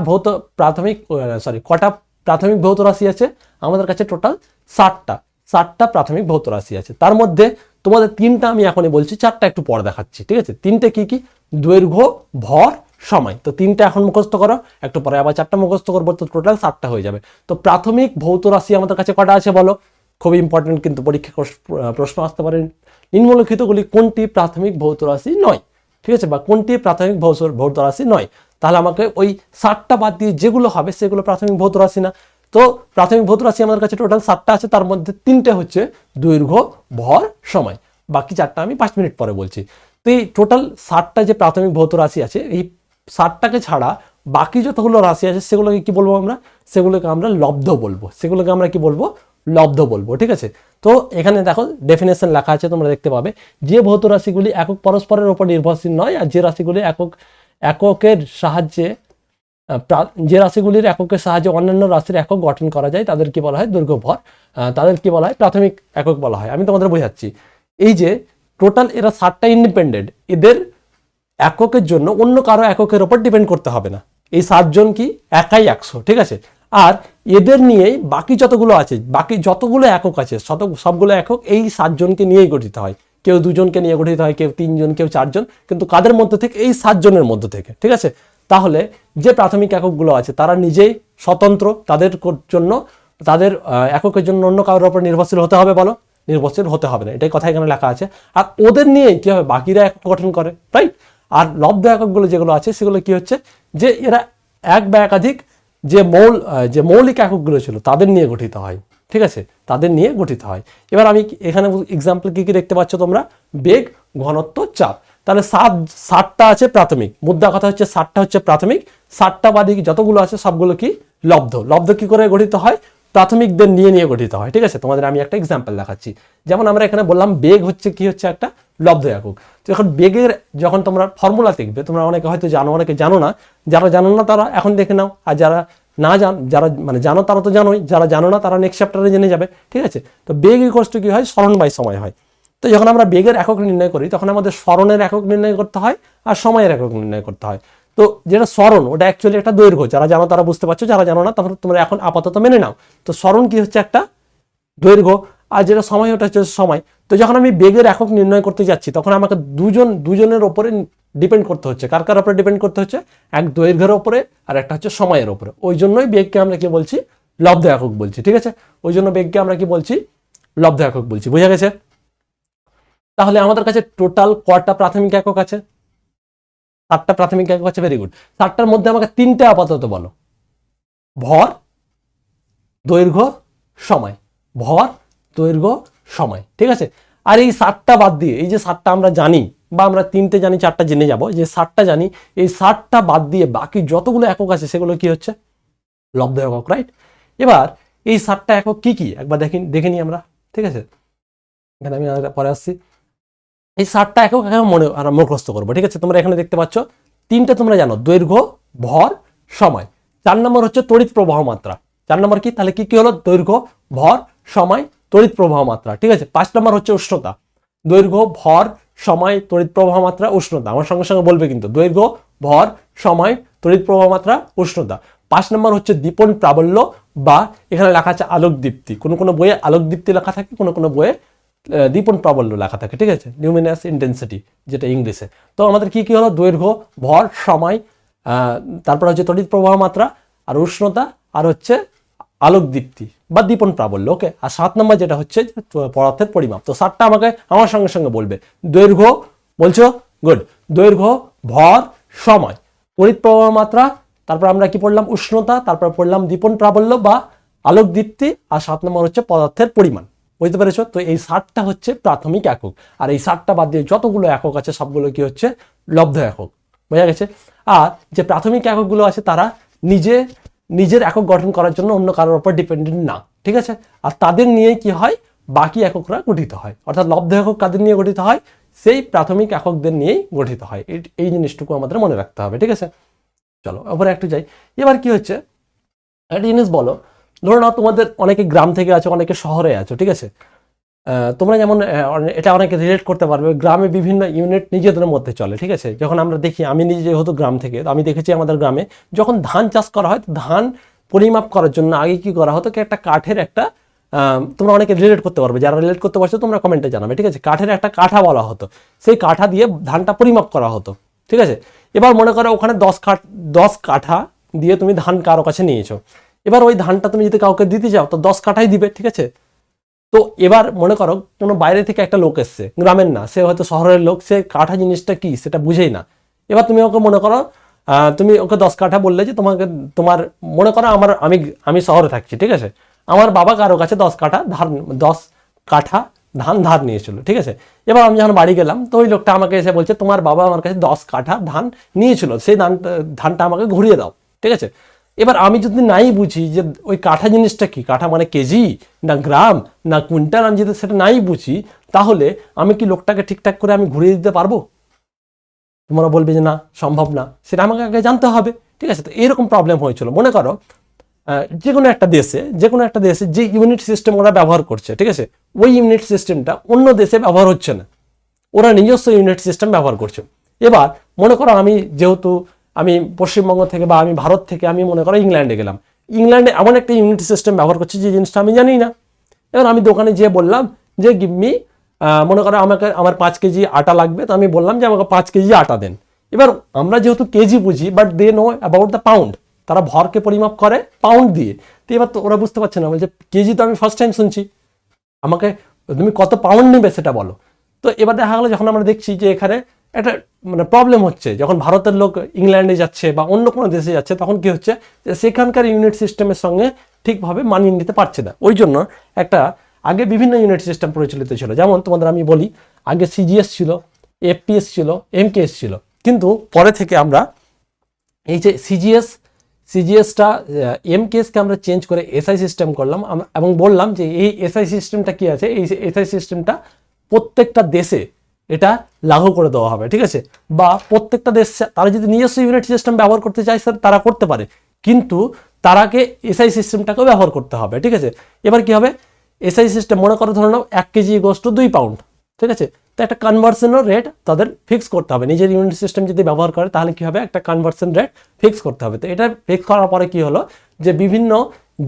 প্রাথমিক ভৌত রাশি আছে আমাদের কাছে? টোটাল 60টা প্রাথমিক ভৌত রাশি আছে। তার মধ্যে তোমাদের 3টা আমি এখনই বলছি, 4টা একটু পরে দেখাচ্ছি। ঠিক আছে, 3টে কি কি? দৈর্ঘ্য, ভর, সময়। তো 3টা এখন মুখস্থ করো, একটু পরে আবার 4টা মুখস্থ করবো, তো টোটাল 7টা হয়ে যাবে। তো প্রাথমিক ভৌত রাশি আমাদের কাছে কটা আছে বলো? খুবই ইম্পর্টেন্ট, কিন্তু পরীক্ষা প্রশ্ন আসতে পারে, নিম্নলিখিতগুলি কোনটি প্রাথমিক ভৌত রাশি নয়? ঠিক আছে, বা কোনটি প্রাথমিক ভৌত রাশি নয়? তাহলে আমাকে ওই 60টা বাদ দিয়ে যেগুলো হবে সেগুলো প্রাথমিক ভৌত রাশি না। তো প্রাথমিক ভৌত রাশি আমাদের কাছে টোটাল 7টা আছে, তার মধ্যে 3টে হচ্ছে দৈর্ঘ্য, ভর, সময়। বাকি 4টা আমি 5 মিনিট পরে বলছি। তো এই টোটাল 60টা যে প্রাথমিক ভৌত রাশি আছে, এই 60টাকে ছাড়া বাকি যতগুলো রাশি আছে সেগুলোকে কি বলবো আমরা? সেগুলোকে আমরা লব্ধ বলবো। সেগুলোকে আমরা কি বলবো? লব্ধ বলবো। ঠিক আছে, তো এখানে দেখো ডেফিনেশন লেখা আছে, তোমরা দেখতে পাবে। যে ভৌত রাশিগুলি একক পরস্পরের উপর নির্ভরশীল নয়, আর যে রাশিগুলি এককের সাহায্যে অন্যান্য রাশির একক গঠন করা যায়, তাদের কি বলা হয়? দৈর্ঘ্য, ভর। তাদের কি বলা হয়? প্রাথমিক একক বলা হয়। আমি তোমাদের বোঝাচ্ছি, এই যে টোটাল এরা 7টা ইন্ডিপেন্ডেন্ট, এদের এককের জন্য অন্য কারো এককের ওপর ডিপেন্ড করতে হবে না। এই 7 জন কি একাই 100। ঠিক আছে, আর এদের নিয়েই বাকি যতগুলো আছে, বাকি যতগুলো একক আছে সবগুলো একক এই 7 জনকে নিয়েই গঠিত হয়। কেউ 2 জনকে নিয়ে গঠিত হয়, কেউ 3 জন, কেউ 4 জন, কিন্তু কাদের মধ্যে থেকে? এই 7 জনের মধ্যে থেকে। ঠিক আছে, তাহলে যে প্রাথমিক এককগুলো আছে তারা নিজেই স্বতন্ত্র, তাদের জন্য, তাদের এককের জন্য অন্য কারোর উপর নির্ভরশীল হতে হবে বলো? নির্ভরশীল হতে হবে না, এটাই কথা এখানে লেখা আছে। আর ওদের নিয়ে কি হবে? বাকিরা একক গঠন করে, রাইট? আর লব্ধ এককগুলো যেগুলো আছে সেগুলো কি হচ্ছে? যে এরা এক বা একাধিক যে মৌলিক এককগুলো ছিল তাদের নিয়ে গঠিত হয়। ঠিক আছে, তাদের নিয়ে গঠিত হয়। এবার আমি এখানে এক্সাম্পল কি কি দেখতে পাচ্ছ তোমরা? বেগ, ঘনত্ব, চাপ। তাহলে 60টা আছে প্রাথমিক, মুদ্রা কথা হচ্ছে 60টা হচ্ছে প্রাথমিক, 60টা বাদে যতগুলো আছে সবগুলো কি? লব্ধ। লব্ধ কি করে গঠিত হয়? প্রাথমিকদের নিয়ে গঠিত হয়। ঠিক আছে, তোমাদের আমি একটা এক্সাম্পল দেখাচ্ছি। যেমন আমরা এখানে বললাম বেগ হচ্ছে কি? হচ্ছে একটা লব্ধ একক। তো এখন বেগের যখন তোমরা ফর্মুলা দেখবে, তোমরা অনেকে হয়তো জানো, অনেকে জানো না। যারা জানো না তারা এখন দেখে নাও, আর যারা জানো তারা তো জানোই, যারা জানো না তারা নেক্সট চ্যাপ্টারে জেনে যাবে। ঠিক আছে, তো বেগ ইকুয়ালস টু কি হয়? স্মরণ বাই সময় হয়। তো যখন আমরা বেগের একক নির্ণয় করি, তখন আমাদের স্মরণের একক নির্ণয় করতে হয় আর সময়ের একক নির্ণয় করতে হয়। তো যেটা স্মরণ ওটা অ্যাকচুয়ালি একটা দৈর্ঘ্য, যারা জানো তারা বুঝতে পারছো, যারা জানো না তাহলে তোমরা এখন আপাতত মেনে নাও। তো স্মরণ কি হচ্ছে একটা দৈর্ঘ্য, আর যেটা সময় ওটা হচ্ছে সময়। তো যখন আমি বেগের একক নির্ণয় করতে যাচ্ছি তখন আমাকে দুজনের ওপরে ডিপেন্ড করতে হচ্ছে। কার কার ওপরে ডিপেন্ড করতে হচ্ছে? এক দৈর্ঘ্যের ওপরে আর একটা হচ্ছে সময়ের ওপরে। ওই জন্যই বেগকে আমরা কি বলছি? লব্ধ একক বলছি, ঠিক আছে? ওই জন্য বেগকে আমরা কি বলছি? লব্ধ একক বলছি। বোঝা গেছে? তাহলে আমাদের কাছে টোটাল কটা প্রাথমিক একক আছে? 7টা প্রাথমিক একক আছে। Very good. 7টার মধ্যে আমাকে 3টে আপাতত বলো। ভর, দৈর্ঘ্য, সময়। ভর, দৈর্ঘ্য, সময়, ঠিক আছে? আর এই 7টা বাদ দিয়ে, এই যে 7টা আমরা জানি বা আমরা 3টে জানি 4টা জেনে যাব, যে 7টা জানি, এই 7টা বাদ দিয়ে বাকি যতগুলো একক আছে সেগুলো কি হচ্ছে? লব্ধ একক, রাইট? এবার এই 7টা একক কি কি একবার দেখে নিই আমরা, ঠিক আছে? এখানে আমি পরে আসছি। এই 7টা একক মুখস্থ করবো, ঠিক আছে? তোমরা এখানে দেখতে পাচ্ছ 3টে তোমরা জানো, দৈর্ঘ্য, ভর, সময়। 4 নম্বর হচ্ছে তড়িৎ প্রবাহ মাত্রা। 4 নম্বর কি? তাহলে কি কি হলো? দৈর্ঘ্য, ভর, সময়, তড়িৎ প্রবাহ মাত্রা, ঠিক আছে? 5 নম্বর হচ্ছে উষ্ণতা। দৈর্ঘ্য, ভর, সময়, তড়িৎ প্রবাহ মাত্রা, উষ্ণতা। আমার সঙ্গে সঙ্গে বলবে কিন্তু, দৈর্ঘ্য, ভর, সময়, তড়িৎ প্রবাহ মাত্রা, উষ্ণতা। 5 নম্বর হচ্ছে দীপন প্রাবল্য, বা এখানে লেখা আছে আলোক দীপ্তি। কোনো কোনো বইয়ে আলোক দীপ্তি লেখা থাকে, কোনো কোনো বইয়ে দীপন প্রাবল্য লেখা থাকে, ঠিক আছে? লিউমিনাস ইন্টেন্সিটি যেটা ইংলিশে। তো আমাদের কি কি হলো? দৈর্ঘ্য, ভর, সময়, তারপর হচ্ছে তড়িৎ প্রবাহ মাত্রা, আর উষ্ণতা, আর হচ্ছে আলোক দীপ্তি বা দীপন প্রাবল্য। ওকে। আর 7 নম্বর যেটা হচ্ছে পদার্থের পরিমাপ। তো 7টা আমাকে আমার সঙ্গে সঙ্গে বলবে। দৈর্ঘ্য বলছো? গুড। দৈর্ঘ্য, ভর, সময়, তড়িৎ প্রবাহ মাত্রা, তারপর আমরা কি পড়লাম? উষ্ণতা, তারপর পড়লাম দীপন প্রাবল্য বা আলোক দীপ্তি, আর 7 নম্বর হচ্ছে পদার্থের পরিমাণ। বুঝতে পেরেছো? তো এই 7টা হচ্ছে প্রাথমিক একক, আর এই 7টা বাদ দিয়ে যতগুলো একক আছে সবগুলো কি হচ্ছে? লব্ধ একক। বোঝা গেছে? আর যে প্রাথমিক এককগুলো আছে তারা নিজের একক গঠন করার জন্য অন্য কারোর উপর ডিপেন্ডেন্ট না, ঠিক আছে? আর তাদের নিয়ে কি হয়? বাকি এককরা গঠিত হয়। অর্থাৎ লব্ধ একক কাদের নিয়ে গঠিত হয়? সেই প্রাথমিক এককদের নিয়েই গঠিত হয়। এই জিনিসটুকু আমাদের মনে রাখতে হবে, ঠিক আছে? চলো এবারে একটু যাই। এবার কি হচ্ছে, একটা জিনিস বলো, ধরো না তোমাদের অনেকে গ্রাম থেকে আছো, অনেকে শহরে আছো, ঠিক আছে? তোমরা যেমন এটা অনেকে রিলেট করতে পারবে, গ্রামে বিভিন্ন ইউনিট নিজেদের মধ্যে চলে, ঠিক আছে? যখন আমরা দেখি, আমি নিজে যেহেতু গ্রাম থেকে, আমি দেখেছি আমাদের গ্রামে যখন ধান চাষ করা হয়, ধান পরিমাপ করার জন্য আগে কি করা হতো? কি একটা কাঠের একটা, তোমরা অনেকে রিলেট করতে পারবে, যারা রিলেট করতে পারছো তোমরা কমেন্টে জানাবে, ঠিক আছে? কাঠের একটা কাঠা বলা হতো, সেই কাঠা দিয়ে ধানটা পরিমাপ করা হতো, ঠিক আছে? এবার মনে করো ওখানে 10 কাঠা দিয়ে তুমি ধান কারো কাছে নিয়েছো। এবার ওই ধানটা তুমি যদি কাউকে দিতে চাও তো 10 কাঠাই দিবে, ঠিক আছে? তো এবার মনে করো কোনো বাইরে থেকে একটা লোক এসছে, গ্রামের না, সে হয়তো শহরের লোক, সে কাঠা জিনিসটা কি সেটা বুঝেই না। এবার তুমি ওকে মনে করো, তুমি ওকে 10 কাঠা বললে যে তোমার মনে করো আমি শহরে থাকছি, ঠিক আছে? আমার বাবা কারো কাছে 10 কাঠা ধান ধার নিয়েছিল, ঠিক আছে? এবার আমি যখন বাড়ি গেলাম তো ওই লোকটা আমাকে এসে বলছে, তোমার বাবা আমার কাছে 10 কাঠা ধান নিয়েছিল, সেই ধানটা আমাকে ঘুরিয়ে দাও, ঠিক আছে? এবার আমি যদি নাই বুঝি যে ওই কাঠা জিনিসটা কি, কাঠা মানে কেজি না গ্রাম না কুইন্টাল, আমি যদি সেটা নাই বুঝি, তাহলে আমি কি লোকটাকে ঠিকঠাক করে আমি ঘুরিয়ে দিতে পারবো? তোমরা বলবে যে না, সম্ভব না, সেটা আমাকে আগে জানতে হবে, ঠিক আছে? তো এরকম প্রবলেম হয়েছিল। মনে করো যে কোনো একটা দেশে যে ইউনিট সিস্টেম ওরা ব্যবহার করছে, ঠিক আছে, ওই ইউনিট সিস্টেমটা অন্য দেশে ব্যবহার হচ্ছে না, ওরা নিজস্ব ইউনিট সিস্টেম ব্যবহার করছে। এবার মনে করো আমি পশ্চিমবঙ্গ থেকে বা আমি ভারত থেকে আমি মনে করো ইংল্যান্ডে গেলাম, ইংল্যান্ডে এমন একটা ইউনিট সিস্টেম ব্যবহার করছে যে জিনিসটা আমি জানি না। এবার আমি দোকানে যেয়ে বললাম যে গিভ মি, মনে করো আমার 5 কেজি আটা লাগবে, তো আমি বললাম যে আমাকে 5 কেজি আটা দেন। এবার আমরা যেহেতু কেজি বুঝি, but they know about the pound, তারা ভরকে পরিমাপ করে পাউন্ড দিয়ে। তো এবার তো ওরা বুঝতে পারছে না, বলছে কেজি তো আমি ফার্স্ট টাইম শুনছি, আমাকে তুমি কত পাউন্ড নেবে সেটা বলো। তো এবার দেখা গেলো যখন আমরা দেখছি যে এখানে একটা মানে প্রবলেম হচ্ছে, যখন ভারতের লোক ইংল্যান্ডে যাচ্ছে বা অন্য কোনো দেশে যাচ্ছে, তখন কি হচ্ছে, সেখানকার ইউনিট সিস্টেমের সঙ্গে ঠিকভাবে মানিয়ে নিতে পারছে না। ওই জন্য আগে বিভিন্ন ইউনিট সিস্টেম প্রচলিত ছিল, যেমন তোমাদের আমি বলি, আগে সিজিএস ছিল, এফপিএস ছিল, এমকেএস ছিল, কিন্তু পরে থেকে আমরা এই যে সিজিএসটা এমকেএসকে আমরা চেঞ্জ করে এসআই সিস্টেম করলাম, এবং বললাম যে এই এসআই সিস্টেমটা কি আছে, এই এসআই সিস্টেমটা প্রত্যেকটা দেশে এটা লাগু করে দেওয়া হবে, ঠিক আছে? বা প্রত্যেকটা দেশ তারা যদি নিজস্ব ইউনিট সিস্টেম ব্যবহার করতে চায় স্যার তারা করতে পারে, কিন্তু তারাকে এসআই সিস্টেমটাকেও ব্যবহার করতে হবে, ঠিক আছে? এবার কি হবে, এসআই সিস্টেম মনে করো ধরে নাও 1 কেজি ইকুয়ালস টু 2 পাউন্ড, ঠিক আছে? তো একটা কনভার্সনও রেট তাদের ফিক্স করতে হবে। নিজের ইউনিট সিস্টেম যদি ব্যবহার করে তাহলে কি হবে, একটা কনভার্সন রেট ফিক্স করতে হবে। তো এটা ফিক্স করার পরে কি হলো, যে বিভিন্ন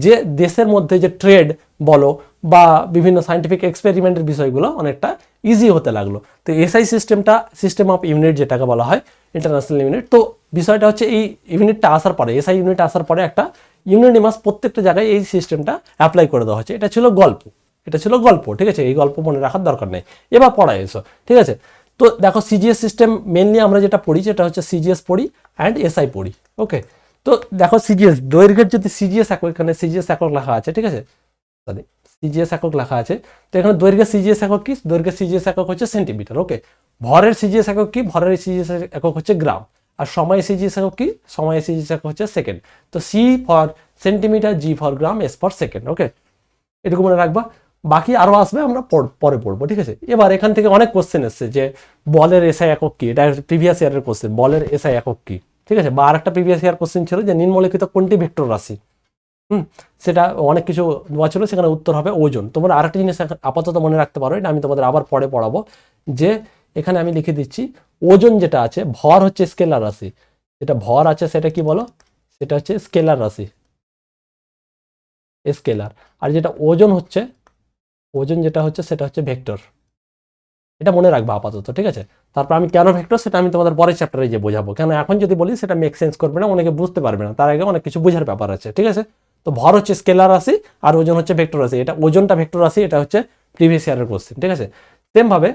যে দেশের মধ্যে যে ট্রেড বলো বা বিভিন্ন সায়েন্টিফিক এক্সপেরিমেন্টের বিষয়গুলো অনেকটা ইজি হতে লাগলো। তো এসআই সিস্টেমটা, সিস্টেম অফ ইউনিট যেটাকে বলা হয়, ইন্টারন্যাশনাল ইউনিট। তো বিষয়টা হচ্ছে এই ইউনিটটা আসার পরে, এসআই ইউনিট আসার পরে একটা ইউনিনিমাস প্রত্যেকটা জায়গায় এই সিস্টেমটা অ্যাপ্লাই করে দেওয়া হচ্ছে। এটা ছিল গল্প, ঠিক আছে, এই গল্প মনে রাখার দরকার নেই। এবার পড়ায় এসো, ঠিক আছে। তো দেখো সিজিএস সিস্টেম মেনলি আমরা যেটা পড়ি সেটা হচ্ছে সিজিএস পড়ি অ্যান্ড এসআই পড়ি। ওকে, তো দেখো সিজিএস দৈর্ঘ্যের যদি সিজিএস একক, এখানে সিজিএস একক লেখা আছে, ঠিক আছে, সরি সিজিএস একক লেখা আছে। তো এখানে দৈর্ঘ্যের সিজিএস একক কি, দৈর্ঘ্যের সিজিএস একক হচ্ছে সেন্টিমিটার। ওকে, ভরের সিজিএস একক কি, ভরের সিজিএস একক হচ্ছে গ্রাম। আর সময় সিজিএস একক কি, সময়ের সিজিএস একক হচ্ছে সেকেন্ড। তো C for centimetre, G for gram, S for second. Okay, এটুকু মনে রাখবা, বাকি আরও আসবে, আমরা পরে পড়বো, ঠিক আছে। এবার এখান থেকে অনেক কোশ্চেন এসছে যে বলের এসআই একক কি, এটা প্রিভিয়াস ইয়ারের কোশ্চেন, বলের এসআই একক কি, ঠিক আছে। বা আরেকটা প্রিভিয়াস ইয়ার কোশ্চেন ছিল যে নিম্নলিখিত কোনটি ভেক্টর রাশি, সেটা অনেক কিছু দেওয়া ছিল, সেখানে উত্তর হবে ওজন। তোমরা আরেকটা জিনিস আপাতত মনে রাখতে পারো, এটা আমি তোমাদের আবার পরে পড়াবো, যে এখানে আমি লিখে দিচ্ছি ওজন যেটা আছে, ভর হচ্ছে স্কেলার রাশি, যেটা ভর আছে সেটা কি বলো, সেটা হচ্ছে স্কেলার রাশি, স্কেলার। আর যেটা ওজন হচ্ছে, ওজন যেটা হচ্ছে সেটা হচ্ছে ভেক্টর। এটা মনে রাখবা আপাতত, ঠিক আছে। তারপর আমি কেন ভেক্টর সেটা আমি তোমাদের পরের চ্যাপ্টারে যে বোঝাবো, কেন এখন যদি বলি সেটা মেক সেন্স করবে না, অনেকে বুঝতে পারবে না, তার আগে অনেক কিছু বোঝার ব্যাপার আছে, ঠিক আছে। তো ভর হচ্ছে স্কেলার রাশি আর ওজন হচ্ছে ভেক্টর রাশি। এটা ওজনটা ভেক্টর রাশি, এটা হচ্ছে প্রিভিয়াস ইয়ারের কোশ্চেন, ঠিক আছে। সেমভাবে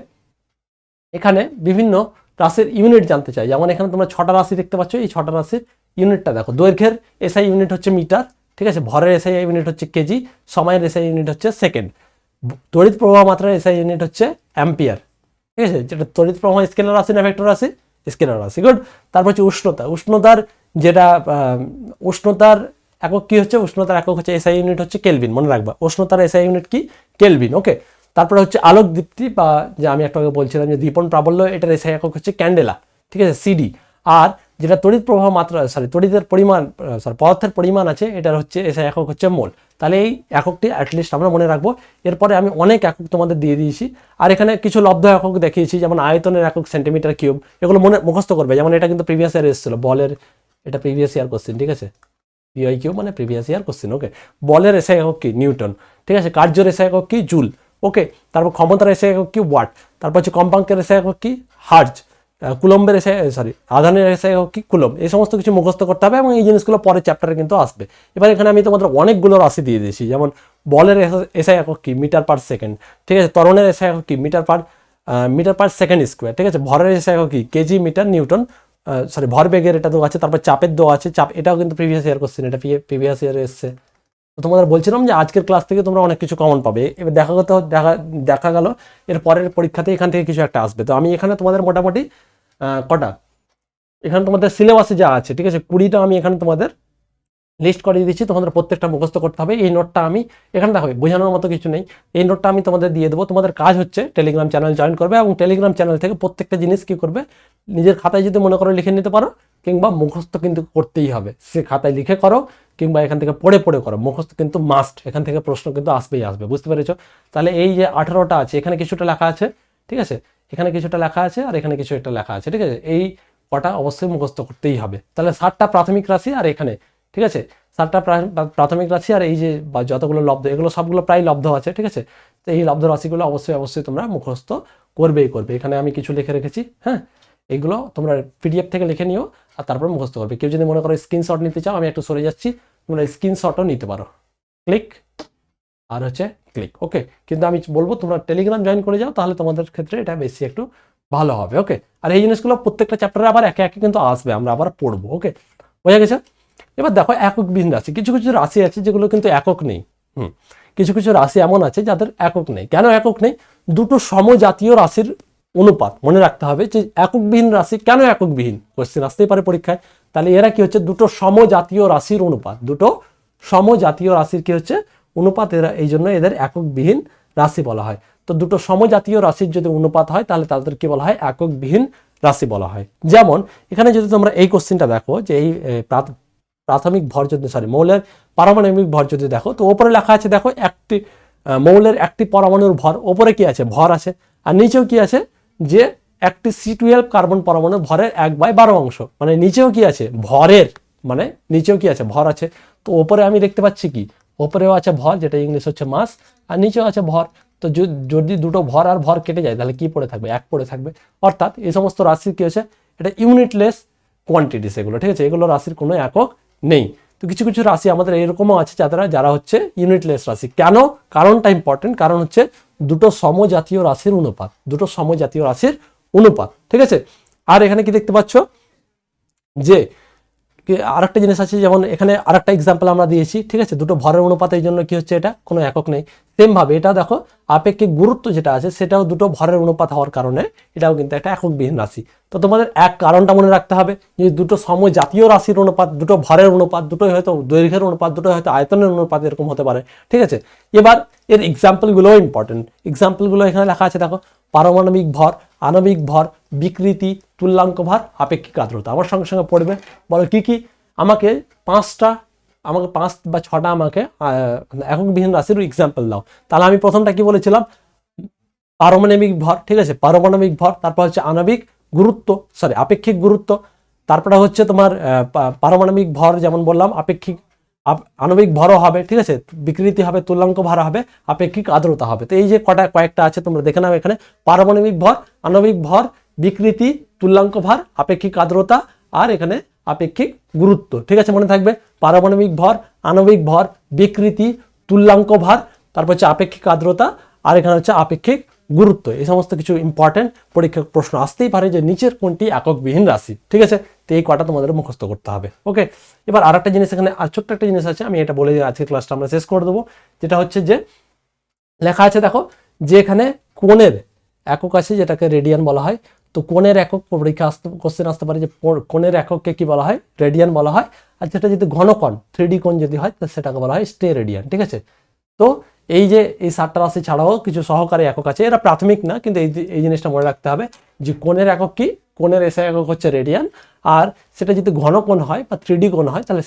এখানে বিভিন্ন রাশির ইউনিট জানতে চাই, যেমন এখানে তোমরা 6টা রাশি দেখতে পাচ্ছ, এই 6টা রাশির ইউনিটটা দেখো। দৈর্ঘ্যের এসআই ইউনিট হচ্ছে মিটার, ঠিক আছে। ভরের এসআই ইউনিট হচ্ছে কেজি, সময়ের এসআই ইউনিট হচ্ছে সেকেন্ড, তড়িৎ প্রবাহ মাত্রার এসআই ইউনিট হচ্ছে অ্যাম্পিয়ার, ঠিক আছে। যেটা তড়িৎ প্রবাহ স্কেলার রাশি না ভেক্টর রাশি, স্কেলার রাশি, গুড। তারপর হচ্ছে উষ্ণতা, উষ্ণতার যেটা উষ্ণতার একক কি হচ্ছে, উষ্ণতার একক হচ্ছে এসআই ইউনিট হচ্ছে কেলভিন, মনে রাখবা উষ্ণতার এসআই ইউনিট কি, কেলভিন। ওকে, তারপরে হচ্ছে আলোক দীপ্তি বা যে আমি একটু আগে বলছিলাম যে দীপন প্রাবল্য, এটার এসআই একক হচ্ছে ক্যান্ডেলা, ঠিক আছে, সিডি। আর যেটা তড়িৎ প্রবাহ মাত্রা, তড়িতের পরিমাণ, পদার্থের পরিমাণ আছে, এটার হচ্ছে এসআই একক হচ্ছে মোল। তাহলে এই এককটি অ্যাটলিস্ট আমরা মনে রাখবো। এরপরে আমি অনেক একক তোমাদের দিয়ে দিয়েছি, আর এখানে কিছু লব্ধ একক দেখিয়েছি, যেমন আয়তনের একক সেন্টিমিটার কিউব, এগুলো মুখস্থ করবে। যেমন এটা কিন্তু প্রিভিয়াস ইয়ার এসেছিল, বলের, এটা প্রিভিয়াস ইয়ার কোশ্চেন, ঠিক আছে, পিআই কিউ মানে প্রিভিয়াস ইয়ার কোশ্চেন। ওকে, বলের এসআই একক কি, নিউটন, ঠিক আছে। কার্যের এসআই একক কি, জুল। ওকে, তারপর ক্ষমতার এসআই একক কি, ওয়াট। তারপর হচ্ছে কম্পাঙ্কের এসআই একক কি, হার্জ। কুলম্বের এসআই, আধানের এসআই একক কি, কুলম্ব। এই সমস্ত কিছু মুখস্থ করতে হবে এবং এই জিনিসগুলো পরের চ্যাপ্টারে কিন্তু আসবে। এবার এখানে আমি তোমাদের অনেকগুলো রাশি দিয়ে দিয়েছি, যেমন বলের এসআই একক কি, মিটার পার সেকেন্ড, ঠিক আছে। ত্বরণের এসআই একক কি, মিটার পার সেকেন্ড স্কোয়ার, ঠিক আছে। ভরের এসআই একক কি, কেজি, মিটার, নিউটন, ভরবেগের এটা দেওয়া আছে। তারপর চাপের দেওয়া আছে, চাপ এটাও কিন্তু প্রিভিয়াস ইয়ার কোশ্চেন, এটা প্রিভিয়াস ইয়ারে এসছে। তো তোমাদের বলছিলাম যে আজকের ক্লাস থেকে তোমরা অনেক কিছু কমন পাবে। এবার দেখা গেল এর পরের পরীক্ষাতে এখান থেকে কিছু একটা আসবে। তো আমি এখানে তোমাদের মোটামুটি কটা এখানে তোমাদের সিলেবাসে যা আছে, ঠিক আছে, 20টা আমি এখানে তোমাদের লিস্ট করে দিচ্ছি, তোমাদের প্রত্যেকটা মুখস্থ করতে হবে। এই নোটটা আমি এখানে দেখো বোঝানোর মতো কিছু নেই, এই নোটটা আমি তোমাদের দিয়ে দেবো। তোমাদের কাজ হচ্ছে টেলিগ্রাম চ্যানেল জয়েন করবে এবং টেলিগ্রাম চ্যানেল থেকে প্রত্যেকটা জিনিস কি করবে, নিজের খাতায় যদি মনে করো লিখে নিতে পারো, কিংবা মুখস্থ কিন্তু করতেই হবে। সে খাতায় লিখে করো কিংবা এখান থেকে পড়ে করো, মুখস্থ কিন্তু মাস্ট। এখান থেকে প্রশ্ন কিন্তু আসবেই আসবে, বুঝতে পেরেছো? তাহলে এই যে 18টা আছে, এখানে কিছুটা লেখা আছে, ঠিক আছে, এখানে কিছুটা লেখা আছে আর এখানে কিছু একটা লেখা আছে, ঠিক আছে। এই কটা অবশ্যই মুখস্থ করতেই হবে। তাহলে 7টা প্রাথমিক রাশি আর এখানে, ঠিক আছে, 7টা প্রাথমিক রাশি আর এই যে যতগুলো লব্ধ, এগুলো সবগুলো প্রায় লব্ধ আছে, ঠিক আছে। তো এই লব্ধ রাশিগুলো অবশ্যই তোমরা মুখস্থ করবেই। এখানে আমি কিছু লিখে রেখেছি, হ্যাঁ, এইগুলো তোমরা পিডিএফ থেকে লিখে নিও আর তারপর মুখস্থ করবে। কেউ যদি মনে করো স্ক্রিনশট নিতে চাও, আমি একটু সরে যাচ্ছি, তোমরা স্ক্রিনশটও নিতে পারো, ক্লিক আর হচ্ছে ক্লিক। ওকে, কিন্তু আমি বলবো তোমরা টেলিগ্রাম জয়েন করে যাও, তাহলে তোমাদের ক্ষেত্রে এটা বেশি একটু ভালো হবে। ওকে, আর এই জিনিসগুলো প্রত্যেকটা চ্যাপ্টারে আবার একে একে কিন্তু আসবে, আমরা আবার পড়বো। ওকে, বোঝা গেছে? এবার দেখো এককবিহীন রাশি, কিছু রাশি আছে যেগুলো কিন্তু একক নেই। কিছু রাশি এমন আছে যাদের একক নেই। কেন একক নেই? দুটো সমজাতীয় রাশির অনুপাত। মনে রাখতে হবে যে এককবিহীন রাশি কেন এককবিহীন, কোশ্চেন আসতেই পারে পরীক্ষায়। তাহলে এরা কি হচ্ছে, দুটো সমজাতীয় রাশির অনুপাত, দুটো সমজাতীয় রাশির কি হচ্ছে অনুপাত, এরা এই জন্য এদের এককবিহীন রাশি বলা হয়। তো দুটো সমজাতীয় রাশির যদি অনুপাত হয় তাহলে তাদের কি বলা হয়, এককবিহীন রাশি বলা হয়। যেমন এখানে যদি তোমরা এই কোশ্চেনটা দেখো যে এই প্রাথমিক ভর যদি মৌলের পারমাণবিক ভর যদি দেখো, তো ওপরে লেখা আছে দেখো একটি মৌলের একটি পরমাণুর ভর, ওপরে কি আছে, ভর আছে, আর নিচেও কি আছে, যে একটি C12 কার্বন পরমাণু ভরের 1/12 মানে নিচেও কি আছে ভরের, মানে নিচেও কি আছে ভর আছে। তো ওপরে আমি দেখতে পাচ্ছি কি ওপরেও আছে ভর, যেটা ইংলিশ হচ্ছে মাস, আর নিচেও আছে ভর। তো যদি দুটো ভর আর ভর কেটে যায় তাহলে কি পড়ে থাকবে, এক পড়ে থাকবে। অর্থাৎ এই সমস্ত রাশি কি হচ্ছে, এটা ইউনিটলেস কোয়ান্টিটিস এগুলো, ঠিক আছে, এগুলো রাশির কোনো একক নেই। তো কিছু কিছু রাশি আমাদের এরকমও আছে যারা হচ্ছে ইউনিটলেস রাশি। কেন, কারণটা ইম্পর্টেন্ট, কারণ হচ্ছে দুটো সমজাতীয় রাশির অনুপাত, দুটো সমজাতীয় রাশির অনুপাত, ঠিক আছে। আর এখানে কি দেখতে পাচ্ছ যে আরেকটা জিনিস আছে, যেমন এখানে আরেকটা এক্সাম্পল আমরা দিয়েছি, ঠিক আছে, দুটো ভরের অনুপাতের জন্য কি হচ্ছে এটা কোনো একক নেই। সেম ভাবে এটা দেখো আপেক্ষিক গুরুত্ব যেটা আছে সেটাও দুটো ভরের অনুপাত হওয়ার কারণে এটাও কিন্তু একটা এককবিহীন রাশি। তো তোমাদের এক কারণটা মনে রাখতে হবে যে দুটো সমজাতীয় রাশির অনুপাত, দুটো ভরের অনুপাত, দুটোই হয়তো দৈর্ঘ্যের অনুপাত, দুটোই হয়তো আয়তনের অনুপাত, এরকম হতে পারে, ঠিক আছে। এবার এর এক্সাম্পলগুলোও ইম্পর্টেন্ট, এক্সাম্পলগুলো এখানে লেখা আছে দেখো, পারমাণবিক ভর, আণবিক ভর, বিকৃতি, তুল্যাঙ্ক ভর, আপেক্ষিক আর্দ্রতা। আমার সঙ্গে সঙ্গে পড়বে, বলো কি কি, আমাকে 5 বা 6টা আমাকে এককবিহীন রাশির এক্সাম্পল দাও। তাহলে আমি প্রথমটা কি বলেছিলাম, পারমাণবিক ভর, ঠিক আছে, পারমাণবিক ভর, তারপর হচ্ছে আণবিক গুরুত্ব, আপেক্ষিক গুরুত্ব, তারপরে হচ্ছে তোমার পারমাণবিক ভর যেমন বললাম, আণবিক ভরও হবে, ঠিক আছে, বিকৃতি হবে, তুল্যাঙ্ক ভর হবে, আপেক্ষিক আর্দ্রতা হবে। তো এই যে কয়েকটা আছে তোমরা দেখে নাও এখানে, পারমাণবিক ভর, আণবিক ভর, বিকৃতি, তুল্যাঙ্ক ভর, আপেক্ষিক আর্দ্রতা, আর এখানে আপেক্ষিক গুরুত্ব, ঠিক আছে, মনে থাকবে পারমাণবিক ভর, আণবিক ভর, বিকৃতি, তুল্যাঙ্ক ভর, তারপর হচ্ছে আপেক্ষিক আর্দ্রতা, আর এখানে হচ্ছে আপেক্ষিক গুরুত্ব। এই সমস্ত কিছু ইম্পর্টেন্ট পরীক্ষা প্রশ্ন আসতেই পারে যে নিচের কোনটি এককবিহীন রাশি, ঠিক আছে। তো এই কটা তোমাদের মুখস্থ করতে হবে, ওকে। এবার আরেকটা জিনিস এখানে, আর ছোট্ট একটা জিনিস আছে, আমি এটা বলে আজকের ক্লাসটা আমরা শেষ করে দেবো, যেটা হচ্ছে যে লেখা আছে দেখো, যে এখানে কোণের একক আছে যেটাকে রেডিয়ান বলা হয়। তো কোণের একক পরীক্ষা কোশ্চেন আসতে পারে যে কোণের এককে কি বলা হয়, রেডিয়ান বলা হয়। আর যেটা যদি ঘনকোণ 3D কোণ যদি হয় সেটাকে বলা হয় স্টেরেডিয়ান, ঠিক আছে। তো এই যে এই 7টা রাশি ছাড়াও কিছু সহকারী একক আছে, এরা প্রাথমিক না, কিন্তু এই জিনিসটা মনে রাখতে হবে যে কোণের একক কি, কোণের এসে একক হচ্ছে রেডিয়ান। আর সেটা যদি ঘনকোণ হয় বা 3D কোণ হয় তাহলে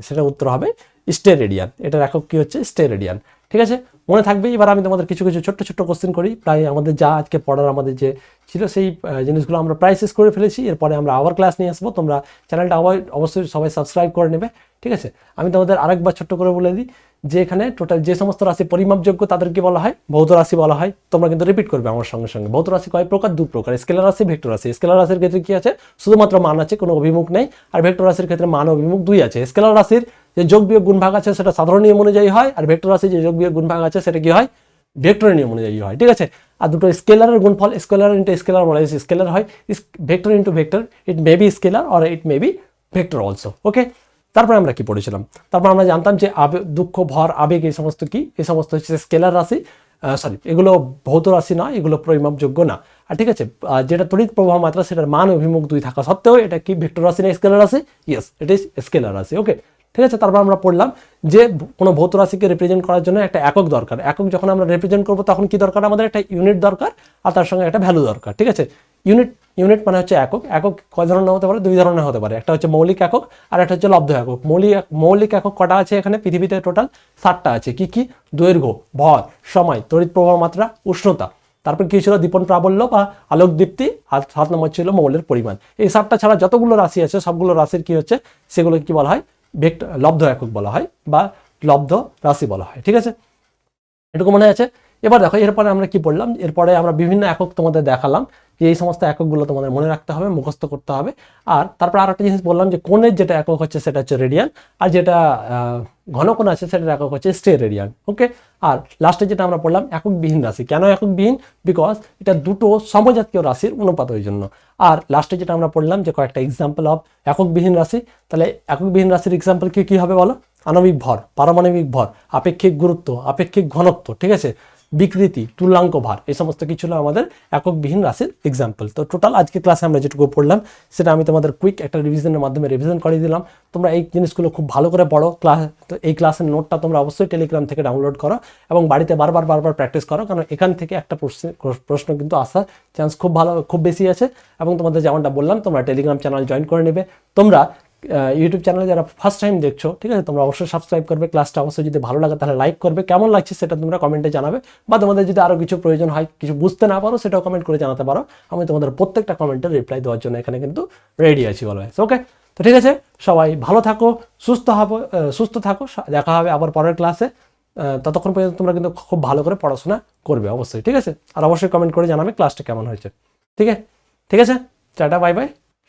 সেটা উত্তর হবে স্টেরেডিয়ান, এটার একক কি হচ্ছে স্টেরেডিয়ান, ঠিক আছে, মনে থাকবে। এবার আমি তোমাদের কিছু কিছু ছোট্ট ছোট্ট কোশ্চেন করি, প্রায় আমাদের যা আজকে পড়ার আমাদের যে ছিল সেই জিনিসগুলো আমরা প্রায় শেষ করে ফেলেছি। এরপরে আমরা আবার ক্লাস নিয়ে আসবো, তোমরা চ্যানেলটা অবশ্যই সবাই সাবস্ক্রাইব করে নেবে, ঠিক আছে। আমি তোমাদের আরেকবার ছোট্ট করে বলে দিই যে এখানে টোটাল যে সমস্ত রাশি পরিমাপযোগ্য তাদেরকে বলা হয় ভৌত রাশি বলা হয়। তোমরা কিন্তু রিপিট করবে আমার সঙ্গে সঙ্গে। ভৌত রাশি কয় প্রকার, 2 প্রকার, স্কেলার রাশি, ভেক্টর রাশি। স্কেলার রাশির ক্ষেত্রে কি আছে, শুধুমাত্র মান আছে, কোনো অভিমুখ নেই। আর ভেক্টর রাশির ক্ষেত্রে মান অভিমুখ 2 আছে। স্কেলার রাশির যে যোগ বিয়োগ গুণ ভাগ আছে সেটা সাধারণ নিয়ম অনুযায়ী হয়, আর ভেক্টর রাশির যে যোগ বিয়োগ গুণ ভাগ আছে সেটা কি হয়, ভেক্টরের নিয়ম অনুযায়ী হয়, ঠিক আছে। আর দুটো স্কেলারের গুণফল স্কেলার ইন্টু স্কেলার বলা হয় স্কেলার হয়, vector into vector, it may be scalar or it may be vector also, okay. তারপরে আমরা কি পড়েছিলাম, তারপর আমরা জানতাম যে দুঃখ, ভর, আবেগ এই সমস্ত কি, এই সমস্ত হচ্ছে স্কেলার রাশি, এগুলো ভৌত রাশি না, এগুলো পরিমাপযোগ্য না। আর ঠিক আছে, যেটা তড়িৎ প্রবাহ মাত্রা সেটার মান অভিমুখ 2 থাকা সত্ত্বেও এটা কি ভেক্টর রাশি না স্কেলার রাশি, ইয়েস ইট ইজ স্কেলার রাশি, ওকে, ঠিক আছে। তারপর আমরা পড়লাম যে কোনো ভৌত রাশিকে রিপ্রেজেন্ট করার জন্য একটা একক দরকার। একক যখন আমরা রিপ্রেজেন্ট করবো তখন কি দরকার, আমাদের একটা ইউনিট দরকার, আর তার সঙ্গে একটা ভ্যালু দরকার, ঠিক আছে। ইউনিট মানে হচ্ছে একক। একক কয় ধরনের হতে পারে, 2 ধরনের হতে পারে, একটা হচ্ছে মৌলিক একক আর একটা হচ্ছে লব্ধ একক। মৌলিক একক কটা আছে এখানে পৃথিবীতে, টোটাল 7টা আছে। কি কি, দৈর্ঘ্য, ভর, সময়, তড়িৎ প্রবাহ মাত্রা, উষ্ণতা। তারপর কি ছিল, দীপন প্রাবল্য বা আলোক দীপ্তি, আর 7 নম্বর ছিল মৌলের পরিমাণ। এই 7টা ছাড়া যতগুলো রাশি আছে সবগুলো রাশির কি হচ্ছে, সেগুলো কি বলা হয়, লব্ধ একক বলা হয় বা লব্ধ রাশি বলা হয়, ঠিক আছে, এটুকু মনে আছে। এবার দেখো এরপরে আমরা কি পড়লাম, এরপরে আমরা বিভিন্ন একক তোমাদের দেখালাম যে এই সমস্ত এককগুলো তোমাদের মনে রাখতে হবে, মুখস্থ করতে হবে। আর তারপর আর একটা জিনিস বললাম যে কোণের যেটা একক হচ্ছে সেটা হচ্ছে রেডিয়ান, আর যেটা ঘনকোণ আছে সেটার একক হচ্ছে স্টেরেডিয়ান, ওকে। আর লাস্টে যেটা আমরা পড়লাম এককবিহীন রাশি, কেন এককবিহীন, বিকজ এটা দুটো সমজাতীয় রাশির অনুপাত ওই জন্য। আর লাস্টে যেটা আমরা পড়লাম যে কয়েকটা এক্সাম্পল অফ এককবিহীন রাশি, তাহলে এককবিহীন রাশির এক্সাম্পল কি হবে বলো, আণবিক ভর, পারমাণবিক ভর, আপেক্ষিক গুরুত্ব, আপেক্ষিক ঘনত্ব, ঠিক আছে, বিকৃতি, তুল্যাঙ্ক ভার, এই সমস্ত কিছু হলো আমাদের এককবিহীন রাশির এক্সাম্পল। তো টোটাল আজকে ক্লাসে আমরা যেটুকু পড়লাম সেটা আমি তোমাদের কুইক একটা রিভিশনের মাধ্যমে রিভিশন করে দিলাম। তোমরা এই জিনিসগুলো খুব ভালো করে পড়ো। তো এই ক্লাসের নোটটা তোমরা অবশ্যই টেলিগ্রাম থেকে ডাউনলোড করো এবং বাড়িতে বারবার প্র্যাকটিস করো, কারণ এখান থেকে একটা প্রশ্ন কিন্তু আসার চান্স খুব বেশি আছে। এবং তোমাদের যেমনটা বললাম, তোমরা টেলিগ্রাম চ্যানেল জয়েন করে নেবে। তোমরা ইউটিউব চ্যানেলে যারা ফার্স্ট টাইম দেখছো, ঠিক আছে, তোমরা অবশ্যই সাবস্ক্রাইব করবে, ক্লাসটা অবশ্যই যদি ভালো লাগে তাহলে লাইক করবে, কেমন লাগছে সেটা তোমরা কমেন্টে জানাবে, বা তোমাদের যদি আরও কিছু প্রয়োজন হয়, কিছু বুঝতে না পারো সেটাও কমেন্ট করে জানাতে পারো, আমি তোমাদের প্রত্যেকটা কমেন্টের রিপ্লাই দেওয়ার জন্য এখানে কিন্তু রেডি আছি অলওয়েজ। ওকে, তো ঠিক আছে, সবাই ভালো থাকো, সুস্থ থাকো, দেখা হবে আবার পরের ক্লাসে। ততক্ষণ পর্যন্ত তোমরা কিন্তু খুব ভালো করে পড়াশোনা করবে অবশ্যই, ঠিক আছে, আর অবশ্যই কমেন্ট করে জানাবে ক্লাসটা কেমন হয়েছে। ঠিক আছে, টাটা, বাই বাই,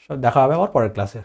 দেখা হবে আবার পরের ক্লাসে।